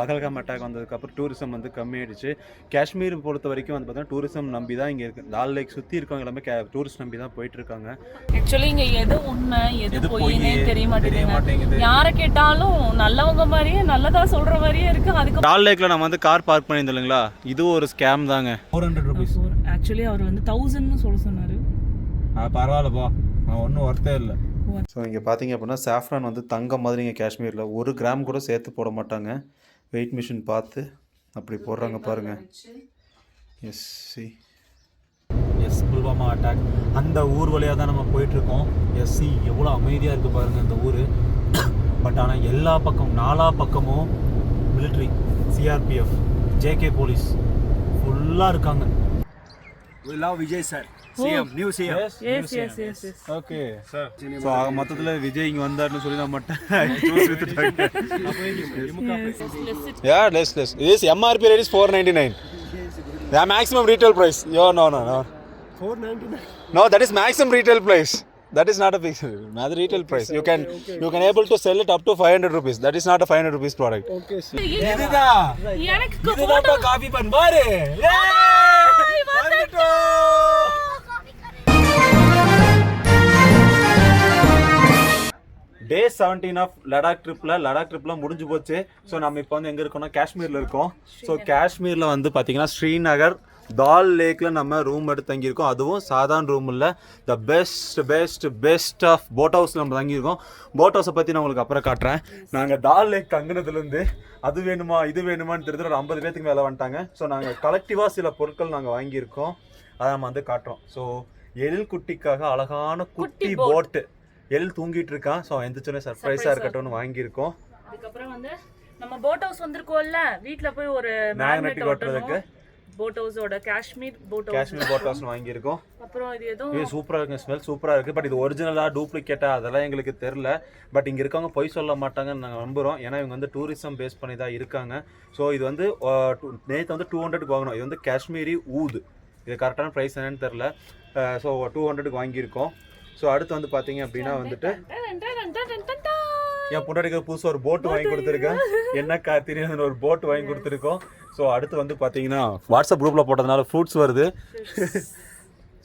Pahalgam attack வந்ததுக்கப்புறம் tourism வந்து கம்மியாயிடுச்சு. காஷ்மீர் பொறுத்த வரைக்கும் வந்து பார்த்தீங்கன்னா டூரிசம் நம்பி தான் இங்கே இருக்குது. டால் லேக் சுற்றி இருக்கவங்க எல்லாமே டூரிஸ்ட் நம்பி தான் போயிட்டுருக்காங்க. ஆக்சுவலி இங்கே எது உண்மை எது பொய்னே தெரிய மாட்டேங்குது. யாரை கேட்டாலும் நல்லவங்க மாதிரியே நல்லதா சொல்கிற மாதிரியே இருக்குது. அதுக்கு டால் லேக்கில் நம்ம வந்து கார் பார்க் பண்ணியிருந்தோம் இல்லைங்களா, இது ஒரு ஸ்கேம் தாங்க. 400 rupees. ஆக்சுவலி அவர் வந்து 1000ன்னு சொல்ல சொன்னார். பரவாயில்லப்பா, ஒன்றும் ஒர்த்தே இல்லை. ஸோ இங்கே பார்த்தீங்க அப்படின்னா சாஃப்ரான் வந்து தங்கம் மாதிரி இங்கே காஷ்மீரில் 1 கிராம் கூட சேர்த்து போட மாட்டாங்க. வெயிட் மிஷின் பார்த்து அப்படி போடுறாங்க பாருங்கள். Yes see yes Pulwama attack அந்த ஊர் வழியாக தான் நம்ம போயிட்டுருக்கோம். எஸ் சி எவ்வளோ அமைதியாக இருக்குது பாருங்கள் இந்த ஊர். பட் ஆனால் எல்லா பக்கம் 4 பக்கமும் மிலிட்ரி, சிஆர்பிஎஃப், ஜேகே போலீஸ் ஃபுல்லாக இருக்காங்க. We love Vijay sir. CM, new CM. Yes. Okay. Sir. So மொத்தத்துல விஜய் இங்க வந்தாருன்னு சொல்லி நான் மட்டும் சூஸ் விட்டுட்டாங்க. Yeah, less. This MRP rate is 499. The maximum retail price. No. 499. No, that is maximum retail price. That is not a fixed retail price. You can able to sell it up to 500 rupees. That is not a 500 rupees product. Okay, sir. இதுதான் coffee பண் பாரு. Day 17 of Ladakh ட்ரிப்பில் முடிஞ்சு போச்சு. So நம்ம இப்போ வந்து எங்கே இருக்கோம்னா காஷ்மீரில் இருக்கோம். ஸோ காஷ்மீரில் வந்து பார்த்தீங்கன்னா ஸ்ரீநகர் டால் லேக்கில் நம்ம ரூம் எடுத்து தங்கியிருக்கோம். அதுவும் சாதாரண ரூம் இல்லை, த பெஸ்ட் ஆஃப் போட் ஹவுஸில் நம்ம தங்கியிருக்கோம். போட் ஹவுஸை பற்றி நான் உங்களுக்கு அப்புறம் காட்டுறேன். நாங்கள் டால் லேக் தங்கினதுலேருந்து அது வேணுமா இது வேணுமான்னு தெரிஞ்சு ஒரு 50 பேத்துக்கு மேலே வந்துட்டாங்க. ஸோ நாங்கள் கலெக்டிவாக சில பொருட்கள் நாங்கள் வாங்கியிருக்கோம், அதை நம்ம வந்து காட்டுறோம். ஸோ எழில் குட்டிக்காக அழகான குட்டி போட்டு எழில் தூங்கிட்டு இருக்கான். ஸோ எந்திரிச்சோன்னே சர்ப்ரைஸாக இருக்கட்டும்னு வாங்கியிருக்கோம். அதுக்கப்புறம் வந்து நம்ம போட் ஹவுஸ் வந்திருக்கோம்ல, வீட்டில் போய் ஒரு மேக்னெட்டிக் ஓட்டுறதுக்கு போட் ஹவுஸோட காஷ்மீர் போட் ஹவுஸ் வாங்கியிருக்கோம். அப்புறம் இது சூப்பராக இருக்குது, ஸ்மெல் சூப்பராக இருக்குது. பட் இது ஒரிஜினலாக டூப்ளிகேட்டா அதெல்லாம் எங்களுக்கு தெரில. பட் இங்கே இருக்கவங்க பொய் சொல்ல மாட்டாங்கன்னு நாங்கள் நம்புகிறோம். ஏன்னா இவங்க வந்து டூரிசம் பேஸ் பண்ணி தான் இருக்காங்க. ஸோ இது வந்து நேற்று வந்து 200க்கு வாங்கணும். இது வந்து காஷ்மீரி ஊது. இது கரெக்டான ப்ரைஸ் என்னன்னு தெரில. ஸோ 200க்கு வாங்கியிருக்கோம். ஸோ அடுத்து வந்து பார்த்தீங்க அப்படின்னா வந்துட்டு என் பொண்டாட்டிக்கு புதுசாக ஒரு போட்டு வாங்கி கொடுத்துருக்கேன். என்ன காத்திரின்னு ஒரு போட்டு வாங்கி கொடுத்துருக்கோம். ஸோ அடுத்து வந்து பார்த்தீங்கன்னா வாட்ஸ்அப் குரூப்பில் போட்டதுனால ஃப்ரூட்ஸ் வருது.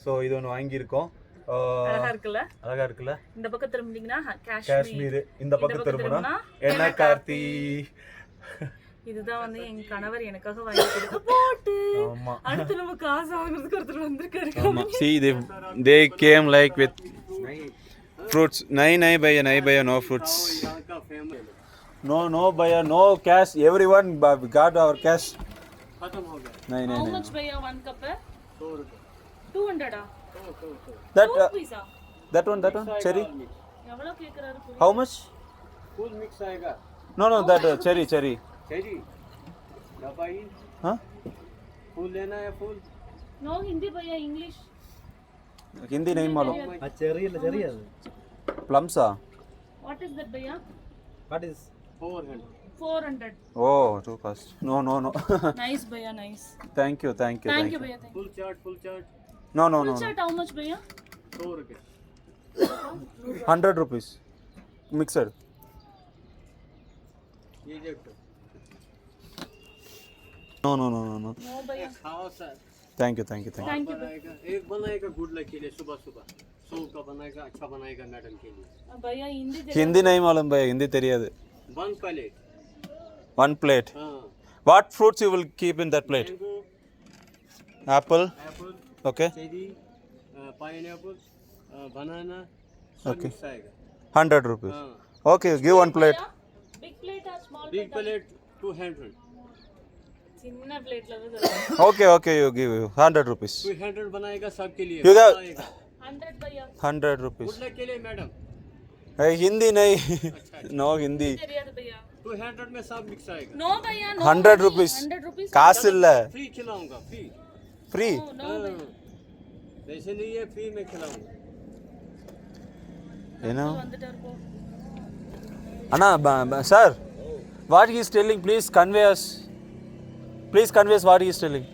ஸோ இது ஒன்று வாங்கியிருக்கோம். அழகா இருக்குல்ல. இந்த பக்கம் திரும்பினீங்கன்னா காஷ்மீர், இந்த பக்கம் திரும்பினா என்ன கார்த்தி. இதுதான் வந்து என் கணவர் எனக்காக வாங்கி கொடுத்த போட்டு. அடுத்து நம்ம காசு வாங்குறதுக்கு ஒருத்தர் வந்திருக்காரு. ஆமா, see they came like with fruits. nahi bhaiya no fruits. no bhaiya no cash. Everyone got our cash. khatam ho gaya. nahi How much bhaiya 1 cup hai? 200 ah? that one cherry. எவ்வளவு கேக்குறாரு? how much? full mix aayega. no that cherry dabai. full lena hai full. No hindi bhaiya, English. hindi nahi malum. cherry adu plums ah. What is that bhaiya? what is 400. oh too fast. no Nice bhaiya, nice. thank you bhaiya. full chart no full chart how much bhaiya? 100 rupees. 100 rupees mixed. ye dekho. no bhaiya. khao sir. thank you एक बनाएगा good luck के लिए सुबह सो का बनाएगा, अच्छा बनाएगा madam के लिए. भैया हिंदी नहीं मालूम भैया, हिंदी தெரியாது. one plate what fruits you will keep in that plate? Mango, apple okay, cherry, pineapple, banana, okay, 100 100 rupees. okay, give one plate. big plate or small big plate 200. Chinna plate लगा okay you give 100 rupees. 200 बनाएगा सबके लिए. You got 100 भैया. 100 rupees. Good luck के लिए madam. Hindi नहीं. no Hindi. 200 में सब मिक्स आएगा. नो भैया नो. 100 rupees. 100 rupees. काश இல்ல. फ्री खिलाऊंगा फ्री. नो वैसे नहीं है, फ्री में खिलाऊंगा. you know Anna sir, what he is telling, please convey us what he is telling.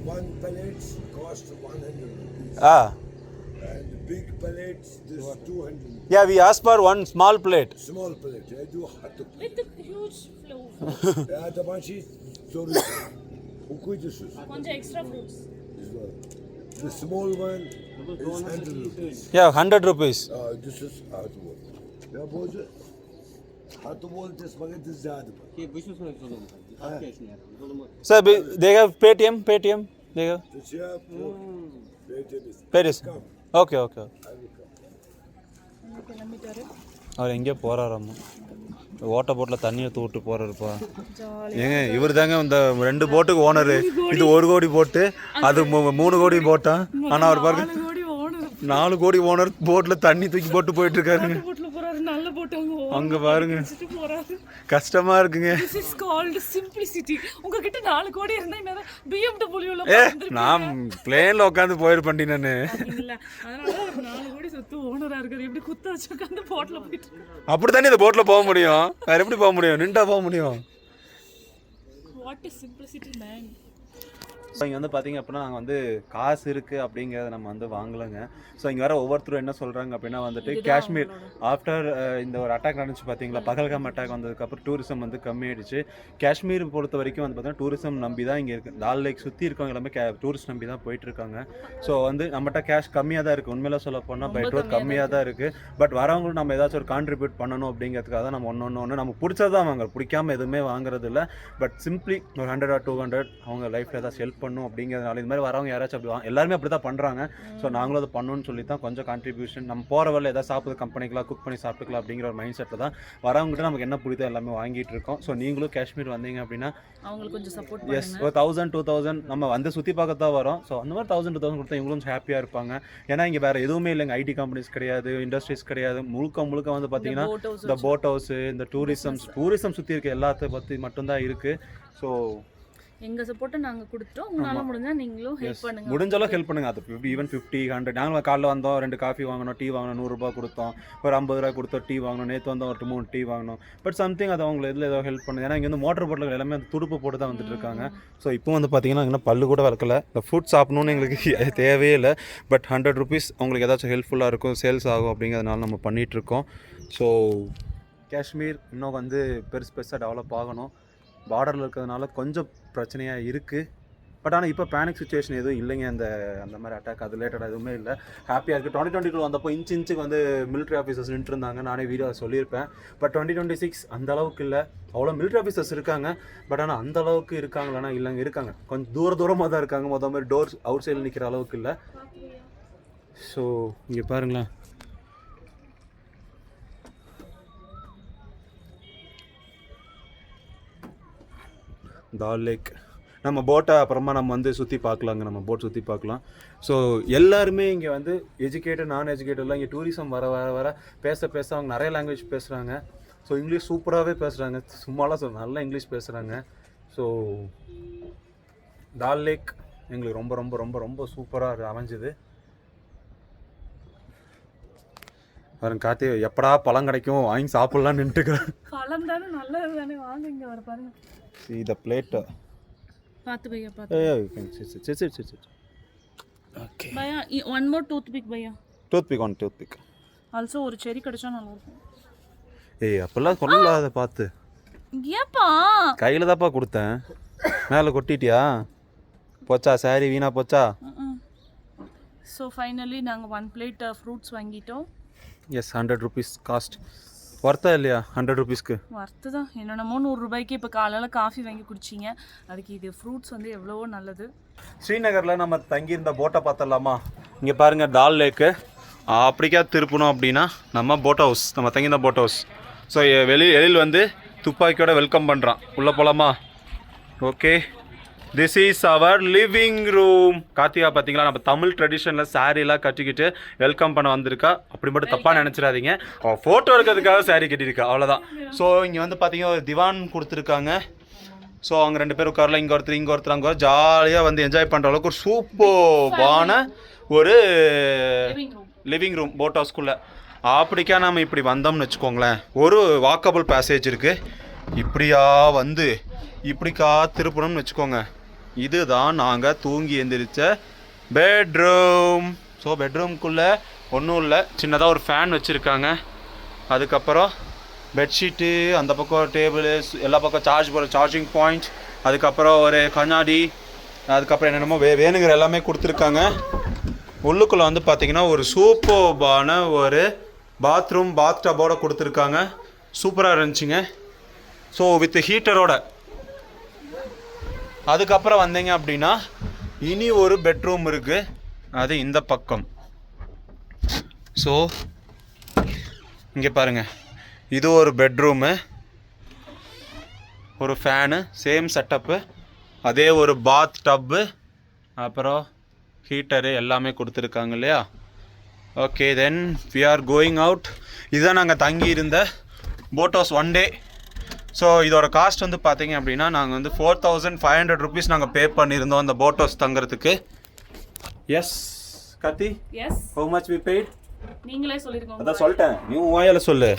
One plate cost 100 rupees. Ah. And big plates, this is 200. Yeah, we asked for one small plate. Small plate, I do hot. With the huge flow. Yeah, the banshee, sorry. Who could this is? கொஞ்சம் extra fruits. This one. The small one is 100 rupees. Yeah, 100 rupees. This is hot wall. Yeah, boys. Hot wall, this spaghetti is zad. Ki bu şu sonuç zulüm. Keş ne? Zulüm. Sir, they have Paytm. They have This yeah, Paris. Come. Okay. I will come. அவர் எங்கேயோ போகிறாராம்மா ஓட்ட போட்டில் தண்ணி எடுத்து விட்டு போகிறாருப்பா ஏங்க இவர் தாங்க இந்த 2 போட்டுக்கு ஓனரு இது 1 கோடி போட்டு அது 3 கோடி போட்டா ஆனால் அவர் பாருங்க 4 கோடி ஓனர் போட்டில் தண்ணி தூக்கி போட்டு போயிட்டு இருக்காருங்க நல்ல போட்டாங்க அங்கே பாருங்க போறாரு கஷ்டமா இருக்குங்க This is called simplicity. உங்ககிட்ட 4 கோடி இருந்தா என்ன BMW ல நான் பிளேன்ல உட்காந்து போயிருப்பேன்டி நான் இல்ல அதனால ஒரு 4 கோடி சொத்து ஓனரா இருக்காரு எப்படி குத்த வச்சு உட்கார்ந்து போட்ல போயிட்டு அப்படித்தானே இந்த போட்ல போக முடியும் வேற எப்படி போக முடியும் நின்றா போக முடியும் what is simplicity man so இங்கே வந்து பார்த்தீங்க அப்படின்னா நாங்கள் வந்து காசு இருக்குது அப்படிங்கிறத நம்ம வந்து வாங்கலைங்க ஸோ இங்கே வர ஒவ்வொருத்தரும் என்ன சொல்கிறாங்க அப்படின்னா வந்துட்டு காஷ்மீர் ஆஃப்டர் இந்த ஒரு அட்டாக் நடந்துச்சு பார்த்தீங்களா பகல்காம் அட்டாக் வந்ததுக்கப்புறம் டூரிசம் வந்து கம்மியாயிடுச்சு காஷ்மீர் பொறுத்த வரைக்கும் வந்து பார்த்தீங்கன்னா டூரிசம் நம்பி தான் இங்கே இருக்குது டால் லேக் சுற்றி இருக்கவங்க எல்லாமே டூரிஸ்ட் நம்பி தான் போயிட்டுருக்காங்க ஸோ வந்து நம்மகிட்ட கேஷ் கம்மியாக தான் இருக்குது உண்மையில சொல்ல போனால் பெட்ரோல் கம்மியாக தான் இருக்குது பட் வரவங்களும் நம்ம ஏதாச்சும் ஒரு கான்ட்ரிபியூட் பண்ணணும் அப்படிங்கிறதுக்காக தான் நம்ம ஒன்று நமக்கு பிடிச்சதான் வாங்க பிடிக்காம எதுவுமே வாங்குறது இல்லை பட் சிம்பிளி ஒரு 100 or 200 அவங்க லைஃப்பில் ஏதாச்சும் ஹெல்ப் பண்ணும் அப்படிங்கிறதுனால இது மாதிரி வரவங்க யாராச்சும் அப்படி எல்லாருமே அப்படி தான் பண்ணுறாங்க ஸோ நாங்களும் அதை பண்ணணும்னு சொல்லி தான் கொஞ்சம் கான்ட்ரிபியூஷன் நம்ம போகிற வரல ஏதாவது சாப்பிட்றது கம்பெனிக்கெலாம் குக் பண்ணி சாப்பிட்டுக்கலாம் அப்படிங்கிற ஒரு மைண்ட் செட்டில் தான் வரவங்ககிட்ட நமக்கு என்ன பிடித்தோ எல்லாமே வாங்கிட்டு இருக்கோம் ஸோ நீங்களும் காஷ்மீர் வந்தீங்க அப்படின்னா அவங்களுக்கு கொஞ்சம் சப்போர்ட் எஸ் ஒரு 1000-2000 நம்ம வந்து சுற்றி பார்க்க தான் வரோம் ஸோ அந்த மாதிரி 1000-2000 கொடுத்தா இவங்களும் ஹாப்பியாக இருப்பாங்க ஏன்னா இங்கே வேறு எதுவுமே இல்லைங்க ஐடி கம்பெனிஸ் கிடையாது இண்டஸ்ட்ரீஸ் கிடையாது முழுக்க வந்து பார்த்தீங்கன்னா இந்த போட் ஹவுஸு இந்த டூரிசம் சுற்றி இருக்க எல்லாத்த பற்றி மட்டும்தான் இருக்குது ஸோ எங்க சப்போர்ட்டை நாங்க கொடுத்துட்டோம் உங்களால முடிஞ்சா நீங்களும் ஹெல்ப் பண்ணுங்க முடிஞ்ச அளவுக்கு ஹெல்ப் பண்ணுங்க அது ஈவன் 50-100 நாங்கள் காலைல வந்தோம் 2 காஃபி வாங்கணும் டீ வாங்கணும் 100 ரூபாய் கொடுத்தோம் ஒரு 50 ரூபாய் கொடுத்தோம் டீ வாங்கணும் நேற்று வந்தோம் ஒரு 3 டீ வாங்கணும் பட் சம்திங் அது அவங்க இதில் ஏதோ ஹெல்ப் பண்ணுது ஏன்னா இங்கே வந்து மோட்டர் போட்டில் எல்லாமே அந்த துடுப்பு போட்டு தான் வந்துட்டு இருக்காங்க ஸோ இப்போ வந்து பார்த்தீங்கன்னா இன்னும் பல்லு கூட வளர்க்கல இந்த ஃபுட் சாப்பிடணும்னு எங்களுக்கு தேவையே இல்லை பட் 100 rupees உங்களுக்கு ஏதாச்சும் ஹெல்ப்ஃபுல்லாக இருக்கும் சேல்ஸ் ஆகும் அப்படிங்கிறதுனால நம்ம பண்ணிகிட்ருக்கோம் ஸோ காஷ்மீர் இன்னும் வந்து பெருசாக டெவலப் ஆகணும் பார்டரில் இருக்கிறதுனால கொஞ்சம் பிரச்சனையாக இருக்குது பட் ஆனால் இப்போ பேனிக் சுச்சுவேஷன் எதுவும் இல்லைங்க அந்த மாதிரி அட்டாக் அது ரிலேட்டட் எதுவுமே இல்லை ஹாப்பியாக இருக்குது 2022 வந்தப்போ இன்ச்சுக்கு வந்து மிலிட்ரி ஆஃபீஸர்ஸ் நின்றுருந்தாங்க நானே வீடியோ சொல்லியிருப்பேன் பட் 2026 அந்த அளவுக்கு இல்லை அவ்வளோ மிலிட்ரி ஆஃபீஸர்ஸ் இருக்காங்க பட் ஆனால் அந்த அளவுக்கு இருக்காங்களான்னா இல்லைங்க இருக்காங்க கொஞ்சம் தூரமாக தான் இருக்காங்க மாதிரி டோர்ஸ் அவுட் சைடில் நிற்கிற அளவுக்கு இல்லை ஸோ இங்கே பாருங்களேன் டால் லேக் நம்ம போட்டை அப்புறமா நம்ம வந்து சுற்றி பார்க்கலாங்க நம்ம போட் சுற்றி பார்க்கலாம் ஸோ எல்லாருமே இங்கே வந்து எஜுகேட்டட் நான் எஜுகேட்டட்லாம் இங்கே டூரிசம் வர பேச அவங்க நிறைய லாங்குவேஜ் பேசுகிறாங்க ஸோ இங்கிலீஷ் சூப்பராகவே பேசுகிறாங்க சும்மாலாம் நல்லா இங்கிலீஷ் பேசுகிறாங்க ஸோ டால் லேக் எங்களுக்கு ரொம்ப ரொம்ப ரொம்ப ரொம்ப சூப்பராக அமைஞ்சுது பாருங்க கார்த்தி எப்படா பழம் கிடைக்கும் வாங்கி சாப்பிட்லான்னு நின்றுக்கிறேன் பழம் தானே நல்லது தானே வாங்க இங்கே வர பாருங்க See the plate. பார்த்து பையா Yeah, you can sit. Okay. Bhaiya one more toothpick Bhaiya Toothpick. Also ஒரு செரி கிடைச்சா நல்லா இருக்கும் ஏய் அப்பெல்லாம் சொல்லலாத பார்த்து ஏப்பா கையில் தான்ப்பா கொடுத்தேன் மேலே கொட்டிட்டியா போச்சா சாரி வீணா போச்சா ஸோ ஃபைனலி நாங்கள் 1 plate ஃப்ரூட்ஸ் வாங்கிட்டோம் எஸ் 100 rupees காஸ்ட் ஒர்த்தா இல்லையா 100 rupeesக்கு ஒர்த்து தான் என்னென்னமோ 100 ரூபாய்க்கு இப்போ காலையில் காஃபி வாங்கி குடிச்சிங்க அதுக்கு இது ஃப்ரூட்ஸ் வந்து எவ்வளவோ நல்லது ஸ்ரீநகரில் நம்ம தங்கியிருந்த போட்டை பார்த்துடலாமா இங்கே பாருங்கள் டால் லேக்கு அப்படிக்கா திருப்பணும் அப்படின்னா நம்ம போட் ஹவுஸ் நம்ம தங்கியிருந்த போட் ஹவுஸ் ஸோ வெளியில் வந்து துப்பாக்கியோட வெல்கம் பண்ணுறான் உள்ளே போகலாமா okay this is our living room Karthika பார்த்தீங்களா நம்ம தமிழ் ட்ரெடிஷனில் சாரீலாம் கட்டிக்கிட்டு வெல்கம் பண்ண வந்திருக்கா அப்படி மட்டும் தப்பாக நினச்சிடாதீங்க அவள் ஃபோட்டோ எடுக்கிறதுக்காக சாரீ கட்டியிருக்கா அவ்வளோதான் ஸோ இங்கே வந்து பார்த்தீங்கன்னா ஒரு திவான் கொடுத்துருக்காங்க ஸோ அவங்க 2 பேர் உட்காரலாம் இங்கே ஒருத்தர் அங்கே ஜாலியாக வந்து என்ஜாய் பண்ணுற அளவுக்கு ஒரு சூப்பர்வான ஒரு லிவிங் ரூம் போட் ஹவுஸ்குள்ளே அப்படிக்கா நம்ம இப்படி வந்தோம்னு வச்சுக்கோங்களேன் ஒரு வாக்கபிள் பேசேஜ் இருக்குது இப்படியா வந்து இப்படிக்கா திருப்பணும்னு வச்சுக்கோங்க இதுதான் நாங்கள் தூங்கி எந்திரிச்ச பெட்ரூம் ஸோ பெட்ரூம்குள்ளே ஒன்றும் இல்லை, சின்னதாக ஒரு ஃபேன் வச்சுருக்காங்க. அதுக்கப்புறம் பெட்ஷீட்டு, அந்த பக்கம் டேபிள், எல்லா பக்கம் சார்ஜிங் பாயிண்ட், அதுக்கப்புறம் ஒரு கண்ணாடி, அதுக்கப்புறம் என்னென்னமோ வேணுங்கிற எல்லாமே கொடுத்துருக்காங்க. உள்ளுக்குள்ளே வந்து பார்த்திங்கன்னா ஒரு சூப்பர்பான ஒரு பாத் டப்போட கொடுத்துருக்காங்க. சூப்பராக இருந்துச்சுங்க. ஸோ வித் ஹீட்டரோட. அதுக்கப்புறம் வந்தீங்க அப்படின்னா இனி ஒரு பெட்ரூம் இருக்குது, அது இந்த பக்கம். ஸோ இங்கே பாருங்கள், இது ஒரு பெட்ரூமு, ஒரு ஃபேனு, சேம் செட்டப்பு, அதே ஒரு பாத் டப்பு, அப்புறம் ஹீட்டரு எல்லாமே கொடுத்துருக்காங்க இல்லையா. Okay, then we are going out. இதுதான் நாங்கள் தங்கி இருந்த போட் ஹவுஸ் 1 டே. ஸோ இதோட காஸ்ட் வந்து பார்த்தீங்க அப்படின்னா நாங்கள் வந்து 4500 rupees நாங்கள் பே பண்ணியிருந்தோம் அந்த போட் ஹவுஸ் தங்குறதுக்கு. Yes Karthi, yes, how much we paid? நீங்களே சொல்லிருக்கோங்க. அதான் சொல்லிட்டேன், நீ வாயால சொல்லு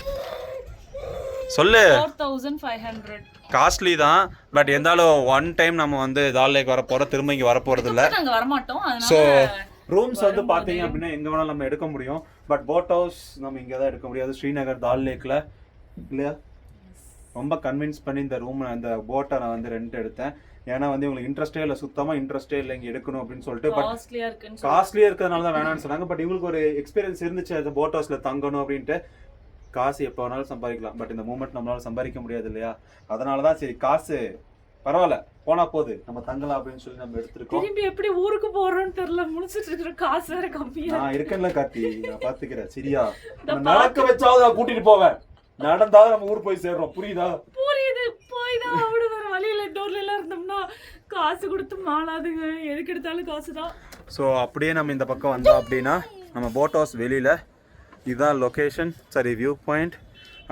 4500. காஸ்ட்லி தான், பட் இருந்தாலும் ஒன் டைம் நம்ம வந்து தால் லேக் வர போகிறோம், திரும்ப இங்கே வர போகிறது இல்லை. நாங்க வர மாட்டோம். ஸோ அதனால ரூம்ஸ் வந்து பார்த்தீங்க அப்படின்னா எங்கே வேணாலும் நம்ம எடுக்க முடியும், பட் போட் ஹவுஸ் நம்ம இங்கே தான் எடுக்க முடியாது, ஸ்ரீநகர் தால் லேக்கில் இல்லையா. ரொம்ப கன்வின்ஸ் பண்ணி இந்த ரூம், அந்த போட்டை நான் வந்து ரெண்ட் எடுத்தேன். ஏன்னா வந்து இவங்களுக்கு இன்ட்ரெஸ்டே இல்லை, சுத்தமாக இன்ட்ரெஸ்டே இல்லை இங்கே எடுக்கணும் அப்படின்னு சொல்லிட்டு. பட் காஸ்ட்லியாக இருக்கிறதுனால தான் வேணாம்னு சொன்னாங்க. பட் இவங்களுக்கு ஒரு எக்ஸ்பீரியன்ஸ் இருந்துச்சு அந்த போட் ஹவுஸில் தங்கணும் அப்படின்ட்டு. காசு எப்போ வேணாலும் சம்பாதிக்கலாம், பட் இந்த மூமெண்ட் நம்மளால சம்பாதிக்க முடியாது இல்லையா. அதனால தான் சரி, காசு பரவாயில்ல போனா போகுது, நம்ம தங்கலாம் அப்படின்னு சொல்லி நம்ம எடுத்துருக்கோம். திரும்பி எப்படி ஊருக்கு போறோம்னு தெரியல, முடிச்சிட்டு இருக்கிற காசு வேற கம்மியா. நான் இருக்கேன்ல கார்த்தி, நான் பாத்துக்கிறேன் சரியா. நடக்க வச்சாவது நான் கூட்டிட்டு போவேன், நடந்தாவது நம்ம ஊர் போய் சேர்றோம், புரியுதா? புரியுது, போய் தான் அவடு வேற வழியில டோர்ல எல்லாம் இருந்தோம்னா காசு கொடுத்து மாளாதுங்க, எதுக்கு எடுத்தாலும் காசு தான். ஸோ அப்படியே நம்ம இந்த பக்கம் வந்தோம் அப்படின்னா நம்ம போட் ஹவுஸ் வெளியில இதுதான் லொக்கேஷன், சரி வியூ பாயிண்ட்.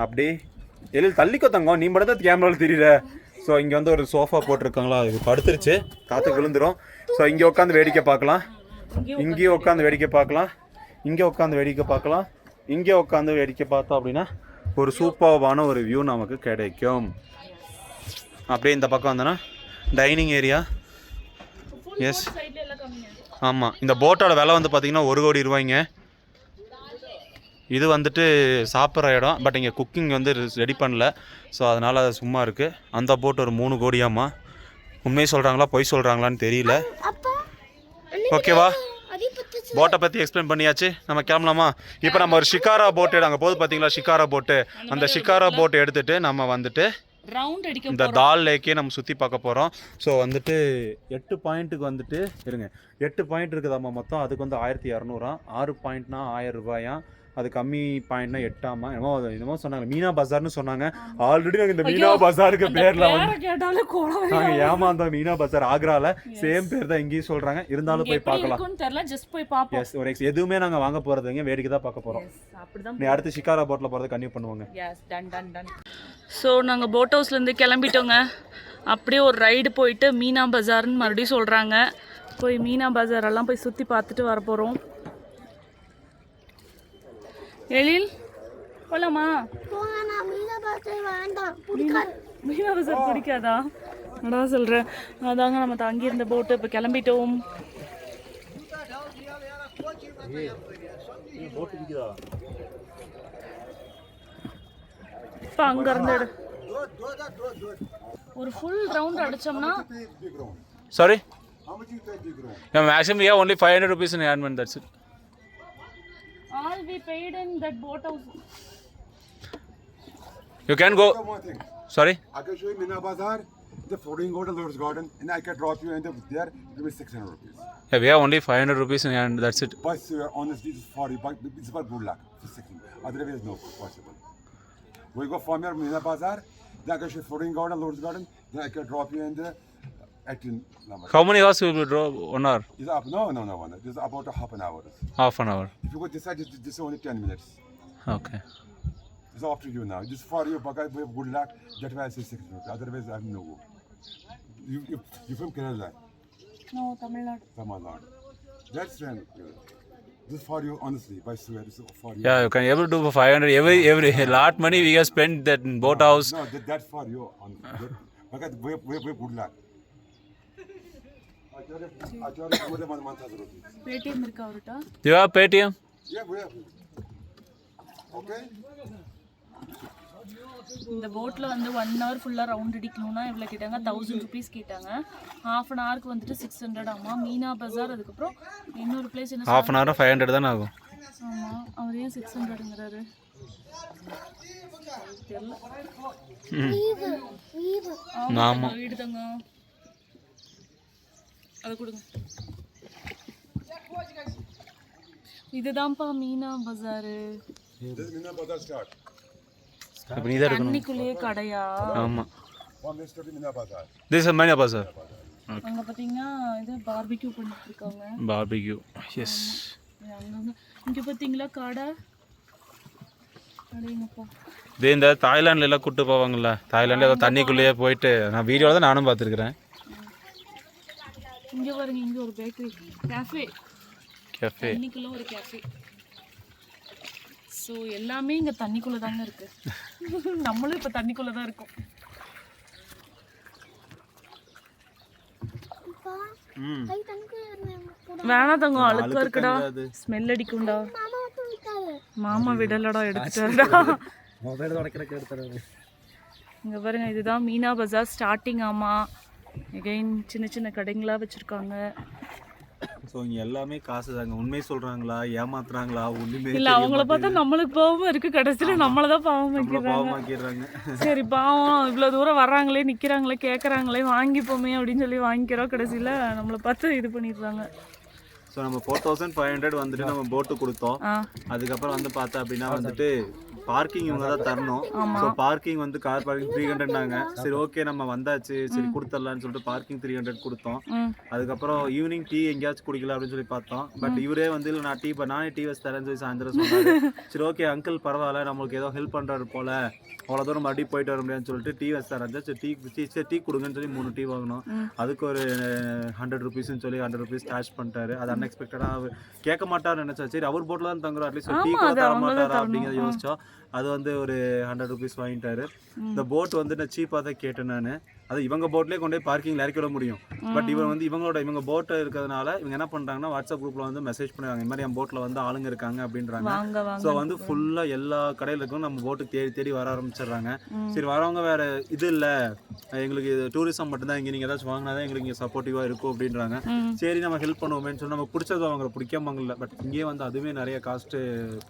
அப்படியே எல்லாம் தள்ளிக்கோ தங்கம், நீ மட்டும் தான் கேமராவில் தெரியல. ஸோ இங்கே வந்து ஒரு சோஃபா போட்டிருக்காங்களா, இது படுத்துருச்சு, காற்று விழுந்துரும். ஸோ இங்கே உட்காந்து வேடிக்கை பார்க்கலாம், இங்கேயும் உட்காந்து வேடிக்கை பார்க்கலாம், இங்கே உட்காந்து வேடிக்கை பார்க்கலாம், இங்கே உட்காந்து வேடிக்கை பார்த்தோம் அப்படின்னா ஒரு சூப்பர்வான ஒரு வியூ நமக்கு கிடைக்கும். அப்படியே இந்த பக்கம் வந்தோன்னா டைனிங் ஏரியா. எஸ், ஆமாம். இந்த போட்டோட விலை வந்து பார்த்திங்கன்னா 1 கோடி ரூபாய்ங்க. இது வந்துட்டு சாப்பிட்ற இடம், பட் இங்கே குக்கிங் வந்து ரெடி பண்ணல, ஸோ அதனால் அது சும்மா இருக்குது. அந்த போட் ஒரு 3 கோடியாம்மா. உண்மையை சொல்கிறாங்களா பொய் சொல்கிறாங்களான்னு தெரியல. ஓகேவா, போட்டை பற்றி எக்ஸ்பிளைன் பண்ணியாச்சு, நம்ம கிளம்பலாமா? இப்போ நம்ம ஒரு ஷிகாரா போட்டு அங்கே போது பார்த்தீங்களா, ஷிகாரா போட்டு, அந்த ஷிகாரா போட்டு எடுத்துகிட்டு நம்ம வந்துட்டு ரவுண்ட் அடிக்க இந்த தால் லேக்கே நம்ம சுற்றி பார்க்க போகிறோம். ஸோ வந்துட்டு 8 பாயிண்ட்டுக்கு வந்துட்டு இருங்க, 8 பாயிண்ட் இருக்குதாம்மா மொத்தம். அதுக்கு வந்து 1200, 6 பாயிண்ட்னா 1000 ரூபாயா, அது கம்மி பாயிண்ட்னா 8ஆமா, என்னமோ சொன்னாங்க. மீனா பஜார்னு சொன்னாங்க. ஆல்ரெடி நாங்கள் இந்த மீனா பஜாருக்கு பேர்ல வந்து நாங்கள் ஏமாந்தோம். மீனா பஜார் ஆக்ரால சேம் பேர் தான் இங்கேயும் சொல்றாங்க, இருந்தாலும் போய் பார்க்கலாம். எஸ், ஒரு எதுவுமே நாங்கள் வாங்க போறதுங்க, வேடிக்கை தான் பார்க்க போறோம். நீ அடுத்து ஷிகாரா போட்ல போறது கன்டினியூ பண்ணுவாங்க. ஸோ நாங்கள் போட் ஹவுஸ்லேருந்து கிளம்பிட்டோங்க. அப்படியே ஒரு ரைடு போயிட்டு மீனா பஜார்னு மறுபடியும் சொல்கிறாங்க, போய் மீனா பஜாரெல்லாம் போய் சுற்றி பார்த்துட்டு வர போகிறோம். எழில் போலாமா? மீனா பஜார் பிடிக்காதா? என்னடா சொல்கிறேன், அதாங்க நம்ம தங்கியிருந்த போட்டு இப்போ கிளம்பிட்டோம். இப்போ அங்கே இருந்து ஒரு ஃபுல் ரவுண்ட் அடிச்சோம்னா. Sorry, maximum yeah only 500 rupees in admin, that's it. All we paid in that boat house. You can go. Sorry, I can show you Meena Bazaar, the floating garden, Lord's Garden, and I can drop you in there. Give me 600 rupees. yeah, we have only 500 rupees in hand, that's it. But honestly, this is for you, but it's for good luck. For 600. Otherwise, no possible. We go from here Meena Bazaar, then I can show you floating garden, Lord's Garden, then I can drop you in the 18 number. How many hours will we draw? 1 hour? It's up. No. 1 hour. It's about a half an hour. Half an hour. If you go this side, this is only 10 minutes. Okay. It's up to you now. Just for you, but we have good luck. That's why I say 600. Otherwise, I have no go. You from Kerala? No, Tamil Nadu. Tamil Nadu. That's right. This is for you, honestly. I swear, this is for you. Yeah, you can able to do for 500. Every lot money we have spent that in boat house. No, that's for you. Honestly. Because we have good luck. Paytm இருக்கா அவர்ட்ட? You have Paytm? Yeah, we have. Okay? இந்த போட்டில் வந்து 1 hour ஃபுல்லாக round அடிக்கணும்னா எவ்வளோ கேட்டாங்க? 1000 rupees கேட்டாங்க. ½ an hourக்கு வந்துட்டு 600 ஆமாம். மீனா பஜார், அதுக்கப்புறம் இன்னொரு பிளேஸ் என்ன? ½ an hour 500 தானே ஆகும். ஆமாம், அவர் ஏன் 600ங்கிறாரு தெரியல. ஆமாம், வீடு தாங்க. அதை கொடுங்க. இதுதான்ப்பா Meena பஜாரு. This is Mina Bazaar start. இப்போ நீ தான் இருக்கணும். தண்ணிக்குள்ளேயே கடையா? ஆமாம். From this to the Mina Bazaar. This is Mina Bazaar. அங்கே பார்த்தீங்கன்னா இது பார்பிக்யூ பண்ணிட்டு இருக்காங்க. பார்பிக்யூ. எஸ். இங்கே பார்த்தீங்களா கடை? அடேங்கப்பா. இதே இந்த தாய்லாண்டில் எல்லாம் கூப்பிட்டு போவாங்கல்ல, தாய்லாண்டில் ஏதோ தண்ணிக்குள்ளேயே போயிட்டு நான் வீடியோவில் தான் நானும் பார்த்துருக்குறேன். இங்கே பாருங்க, இங்கே ஒரு பேக்கரி கேஃபே. தண்ணிக்குள்ள ஒரு கேஃபே. ஸோ எல்லாமே இங்கே தண்ணிக்குள்ளே தாங்க இருக்கு. நம்மளும் இப்போ தண்ணிக்குள்ளே தான் இருக்கோம். வேணா தங்க, அழுக்கா இருக்குடா, ஸ்மெல் அடிக்கும்டா. மாமா விடலடா, எடுத்துட்டாருடா. இங்கே பாருங்க, இதுதான் மீனா பஜார் ஸ்டார்டிங். ஆமாம், எகைன் சின்ன சின்ன கடைங்களா வச்சுருக்காங்க. ஸோ இங்கே எல்லாமே காசு தாங்க. உண்மை சொல்கிறாங்களா, ஏமாத்துறாங்களா, ஒன்றுமே இல்லை. அவங்கள பார்த்தா நம்மளுக்கு பாவமாக இருக்குது, கடைசியில் நம்மளை தான் பாவமாக்கிடுறாங்க. சரி பாவம், இவ்வளோ தூரம் வர்றாங்களே, நிற்கிறாங்களே, கேட்குறாங்களே, வாங்கிப்போமே அப்படின்னு சொல்லி வாங்கிக்கிறோம். கடைசியில் நம்மளை பார்த்து இது பண்ணிடுறாங்க. ஸோ நம்ம 4500 வந்துட்டு நம்ம போட்டு கொடுத்தோம். அதுக்கப்புறம் வந்து பார்த்தா அப்படின்னா வந்துட்டு பார்க்கிங் இவங்க தான் தரணும். ஸோ பார்க்கிங் வந்து கார் பார்க்கிங் 300னாங்க. சரி ஓகே நம்ம வந்தாச்சு, சரி கொடுத்துடலான்னு சொல்லிட்டு பார்க்கிங் 300 கொடுத்தோம். அதுக்கப்புறம் ஈவினிங் டீ எங்கேயாச்சும் குடிக்கல அப்படின்னு சொல்லி பார்த்தோம். பட் இவரே வந்து இல்லை நான் நானே டீ வச்சு தரேன்னு சொல்லி சாயந்தரம் சொன்னாரு. சரி ஓகே அங்கிள் பரவாயில்ல, நம்மளுக்கு ஏதோ ஹெல்ப் பண்ணுறாரு போல, அவ்வளோ தூரம் மறுபடியும் போயிட்டு வர முடியாதுன்னு சொல்லிட்டு டீ வச்சு தரேன். சரி டீ கொடுங்கன்னு சொல்லி 3 டீ வாங்கினோம். அதுக்கு ஒரு 100 rupeesன்னு சொல்லி 100 rupees சார்ஜ் பண்ணிட்டாரு. அது அன்எக்ஸ்பெக்டடாக கேட்க மாட்டார்னு நினச்சா. சரி அவர் போட்டில் தான் தங்குறோம், அட்லீஸ்ட் டீ கூட தர மாட்டாரா அப்படிங்கிறத யோசிச்சோம். அது வந்து ஒரு 100 rupees வாங்கிட்டாரு. இந்த போட் வந்து நான் சீப்பாக தான் கேட்டேன் நான். அது இவங்க போட்லேயே கொண்டு போய் பார்க்கிங்கில் இறக்கி விட முடியும். பட் இவன் வந்து இவங்க போட்டு இருக்கிறதுனால இவங்க என்ன பண்ணுறாங்கன்னா வாட்ஸ்அப் குரூப்பில் வந்து மெசேஜ் பண்ணுறாங்க, இந்த மாதிரி என் போட்டில் வந்து ஆளுங்க இருக்காங்க அப்படின்றாங்க. ஸோ வந்து ஃபுல்லாக எல்லா கடையில் இருக்கும் நம்ம போட்டு தேடி தேடி வர ஆரம்பிச்சிடுறாங்க. சரி வரவங்க வேறு இது இல்லை, எங்களுக்கு டூரிசம் மட்டும்தான், இங்கே நீங்கள் ஏதாச்சும் வாங்கினா தான் எங்களுக்கு இங்கே சப்போர்ட்டிவாக இருக்கும் அப்படின்றாங்க. சரி நம்ம ஹெல்ப் பண்ணுவோமேன்னு சொல்லி நம்ம பிடிச்சது அவங்க பிடிக்காமங்கல்ல. பட் இங்கேயே வந்து அதுவே நிறைய காஸ்ட்டு